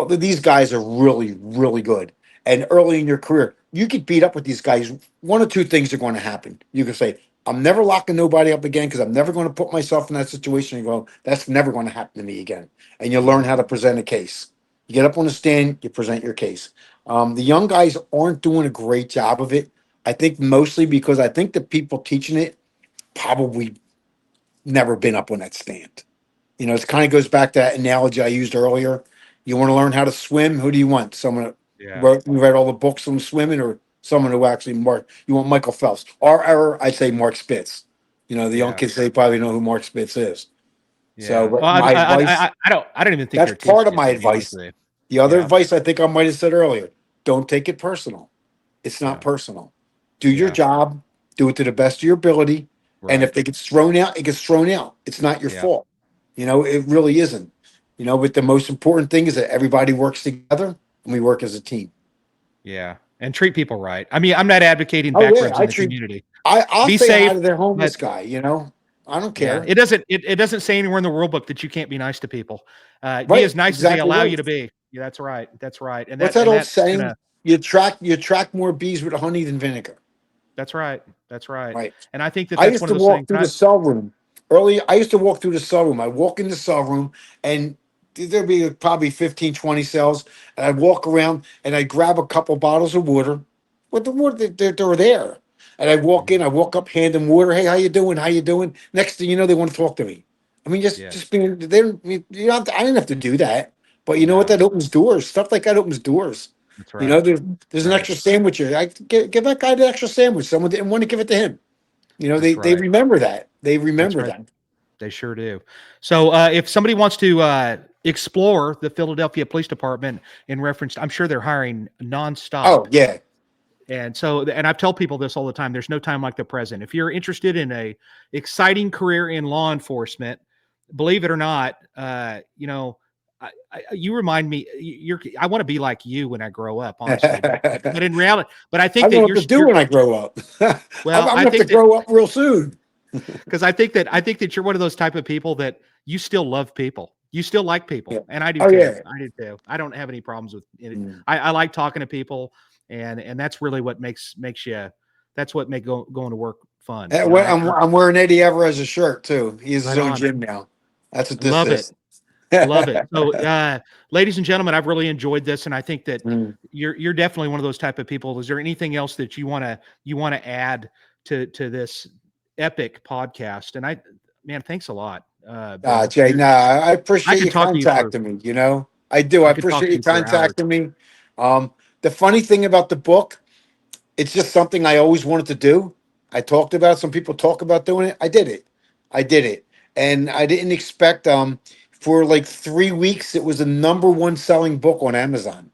These guys are really, really good. And early in your career, you get beat up with these guys. One or two things are going to happen. You can say, I'm never locking nobody up again because I'm never going to put myself in that situation and go, that's never going to happen to me again. And you learn Mhm. how to present a case. You get up on the stand, you present your case. The young guys aren't doing a great job of it. I think mostly because I think the people teaching it probably never been up on that stand. It kind of goes back to that analogy I used earlier. You want to learn how to swim? Who do you want? Someone that Yeah. read all the books on swimming, or someone who actually you want Michael Phelps? Our error, I'd say Mark Spitz. The young Yeah. kids, they probably know who Mark Spitz is. So, Yeah. Well, but my advice, I don't even think that's their kids part of do, my to be honest advice. with you. The other Yeah. advice I think I might have said earlier, don't take it personal. It's not Yeah. personal. Do your Yeah. job, do it to the best of your ability. And if Right. it gets thrown out, it gets thrown out. It's not your Yeah. fault. It really isn't. But the most important thing is that everybody works together and we work as a team. Yeah. And treat people right. I mean, I'm not advocating Oh back yeah, rubs in the community. I'll Be say hi safe, to their homeless but guy. I don't yeah, care. it doesn't say anywhere in the rule book that you can't be nice to people. Be Right, as nice as they exactly allow right. you to be. Yeah, that's right. That's right. What's that old That's saying? gonna You attract more bees with honey than vinegar. that's right. That's right. Right. And I think that I that's used one of to those walk things. through the cell room early. I used to walk through the cell room. I walk in the cell room and there'd be probably 15, 20 cells. And I'd walk around and I'd grab a couple bottles of water. With the water, they were there. And I'd walk in, I walk up, hand them water. Hey, how you doing? How you doing? Next thing you know, they want to talk to me. I mean, just Yes, being, they don't, I didn't have to do that. But you know what? no, That opens doors. Stuff like that opens doors. that's right. There's an Right. extra sandwich here. Give that guy the extra sandwich. Someone didn't want to give it to him. They That's they right. remember that. They That's remember right. that. They sure do. So if somebody wants to explore the Philadelphia Police Department in reference, I'm sure they're hiring nonstop. Oh yeah. And so, and I've told people this all the time, there's no time like the present. If you're interested in a exciting career in law enforcement, believe it or not, you remind me, I want to be like you when I grow up, honestly, but in reality, but I I think don't know that what to do when I grow up. I'm well, gonna I have to think that, grow up real soon. because I think that you're one of those type of people that you still love people. You still like Yeah. people, and I do Oh too. yeah. I do too. I don't have any problems with it. Mm. I like talking to people, and that's really what makes you. That's what make going to work fun. And You know, I'm wearing Eddie Everett's shirt too. He has his right own on. gym now. That's what this Love it. is. Love it. So, ladies and gentlemen, I've really enjoyed this, and I think that Mm. you're definitely one of those type of people. Is there anything else that you want to add to this epic podcast? And man, thanks a lot, Bill. Jay, I I appreciate could you talk to you for contacting me. I do. I I could talk appreciate to you you for hours. contacting me. The funny thing about the book, it's just something I always wanted to do. I talked about it. Some people talk about doing it. I did it. I did it. And I didn't expect for like 3 weeks it was the number one selling book on Amazon.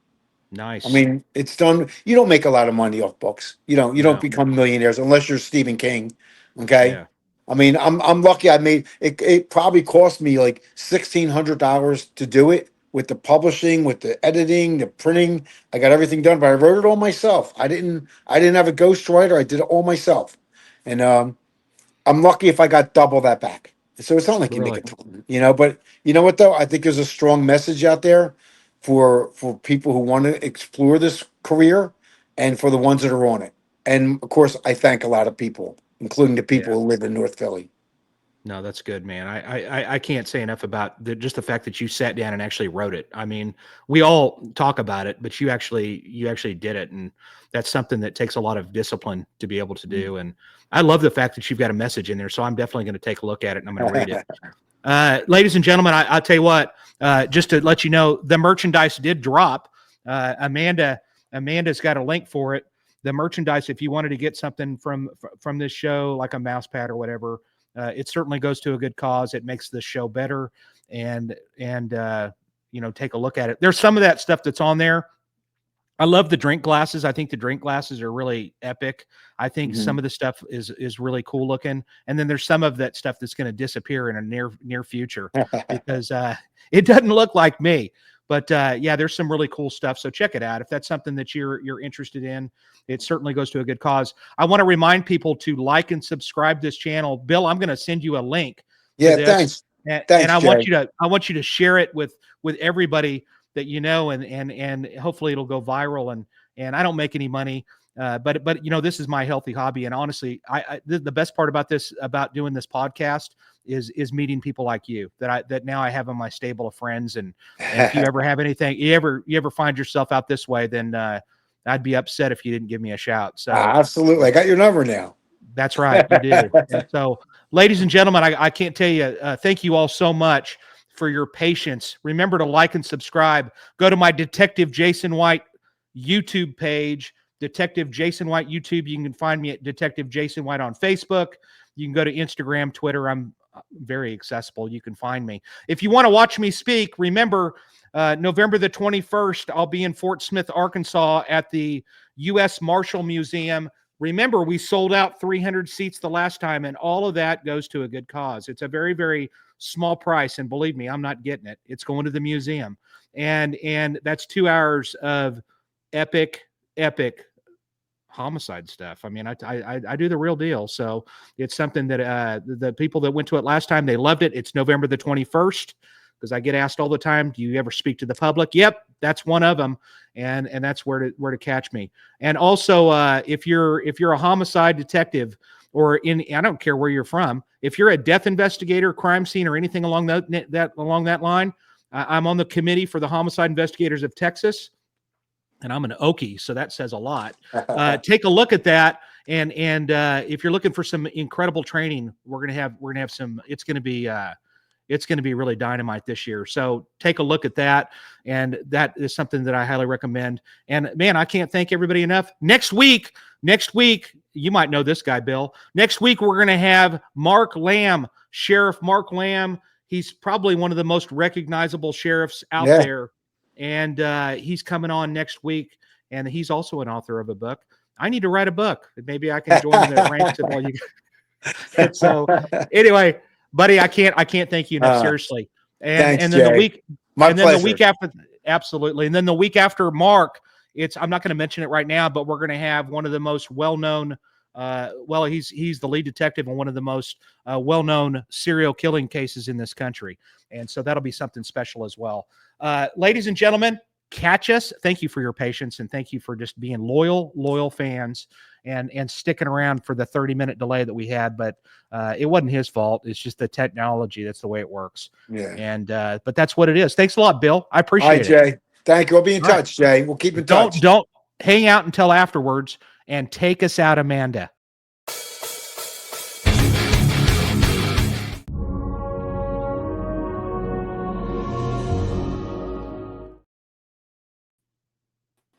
I Nice. mean, it's done. You don't make a lot of money off books. You don't No. become millionaires unless you're Stephen King. Okay. Yeah. I mean, I'm lucky I made it. It probably cost me like $1,600 to do it with the publishing, with the editing, the printing. I got everything done, but I wrote it all myself. I didn't have a ghostwriter. I did it all myself. And I'm lucky if I got double that back. So it's not like you make a Really. ton, but you know what though? I think there's a strong message out there for people who want to explore this career and for the ones that are on it. And of course, I thank a lot of people, including the Yeah. people who live in North Philly. No, that's good, man. I can't say enough about just the fact that you sat down and actually wrote it. I mean, we all talk about it, but you actually did it, and that's something that takes a lot of discipline to be able to do. And I love the fact that you've got a message in there, so I'm definitely going to take a look at it and I'm going to read it. Ladies and gentlemen, I'll tell you what. Just to let you know, the merchandise did drop. Amanda's got a link for it. The merchandise, if you wanted to get something from this show, like a mouse pad or whatever. It certainly goes to a good cause. It makes the show better, and take a look at it. There's some of that stuff that's on there. I love the drink glasses. I think the drink glasses are really epic. I think some Mhm. of the stuff is really cool looking, and then there's some of that stuff that's going to disappear in a near future because it doesn't look like me. But yeah, there's some really cool stuff. So check it out if that's something that you're interested in. It certainly goes to a good cause. I want to remind people to like and subscribe this channel. Bill, I'm going to send you a link to Yeah, this, thanks. and Thanks, Jay. I want you to share it with everybody that you know, and hopefully it'll go viral. And I don't make any money, but this is my healthy hobby. And honestly, the best part about doing this podcast is meeting people like you that now I have in my stable of friends. And if you ever have anything, you ever find yourself out this way, then I'd be upset if you didn't give me a shout. So Absolutely. I got your number now. that's right, you do. And so, ladies and gentlemen, I can't tell you, thank you all so much for your patience. Remember to like and subscribe. Go to my Detective Jason White YouTube page, Detective Jason White YouTube. You can find me at Detective Jason White on Facebook. You can go to Instagram, Twitter. I'm very accessible. You can find me. If you want to watch me speak, remember November the 21st, I'll be in Fort Smith, Arkansas at the U.S. Marshal Museum. Remember, we sold out 300 seats the last time, and all of that goes to a good cause. It's a very, very small price. And believe me, I'm not getting it. It's going to the museum. And that's 2 hours of epic homicide stuff. I mean, I do the real deal. So it's something that the people that went to it last time, they loved it. It's November the 21st, because I get asked all the time, do you ever speak to the public? Yep, that's one of them. And that's where to catch me. And also, if you're a homicide detective, or I don't care where you're from, if you're a death investigator, crime scene, or anything along that line, I'm on the committee for the Homicide Investigators of Texas, and I'm an Okie, so that says a lot. Take a look at that, and if you're looking for some incredible training, we're gonna have some. It's gonna be really dynamite this year. So take a look at that, and that is something that I highly recommend. And man, I can't thank everybody enough. Next week, you might know this guy, Bill. Next week, we're gonna have Mark Lamb, Sheriff Mark Lamb. He's probably one of the most recognizable sheriffs out there. And he's coming on next week, and he's also an author of a book. I need to write a book. Maybe I can join the ranks of all you guys. So anyway, buddy, I can't thank you enough, seriously. Thanks, and then Jay. the week, My and pleasure. then the week after, absolutely. And then the week after Mark, I'm not going to mention it right now, but we're going to have one of the most well-known. He's the lead detective on one of the most well-known serial killing cases in this country. And so that'll be something special as well. Ladies and gentlemen, catch us. Thank you for your patience, and thank you for just being loyal fans and sticking around for the 30-minute delay that we had. But it wasn't his fault. It's just the technology. That's the way it works. Yeah. And but that's what it is. Thanks a lot, Bill. I appreciate it. Jay. Thank you. We'll be in touch, Jay. We'll keep in touch. Don't hang out until afterwards, and take us out, Amanda.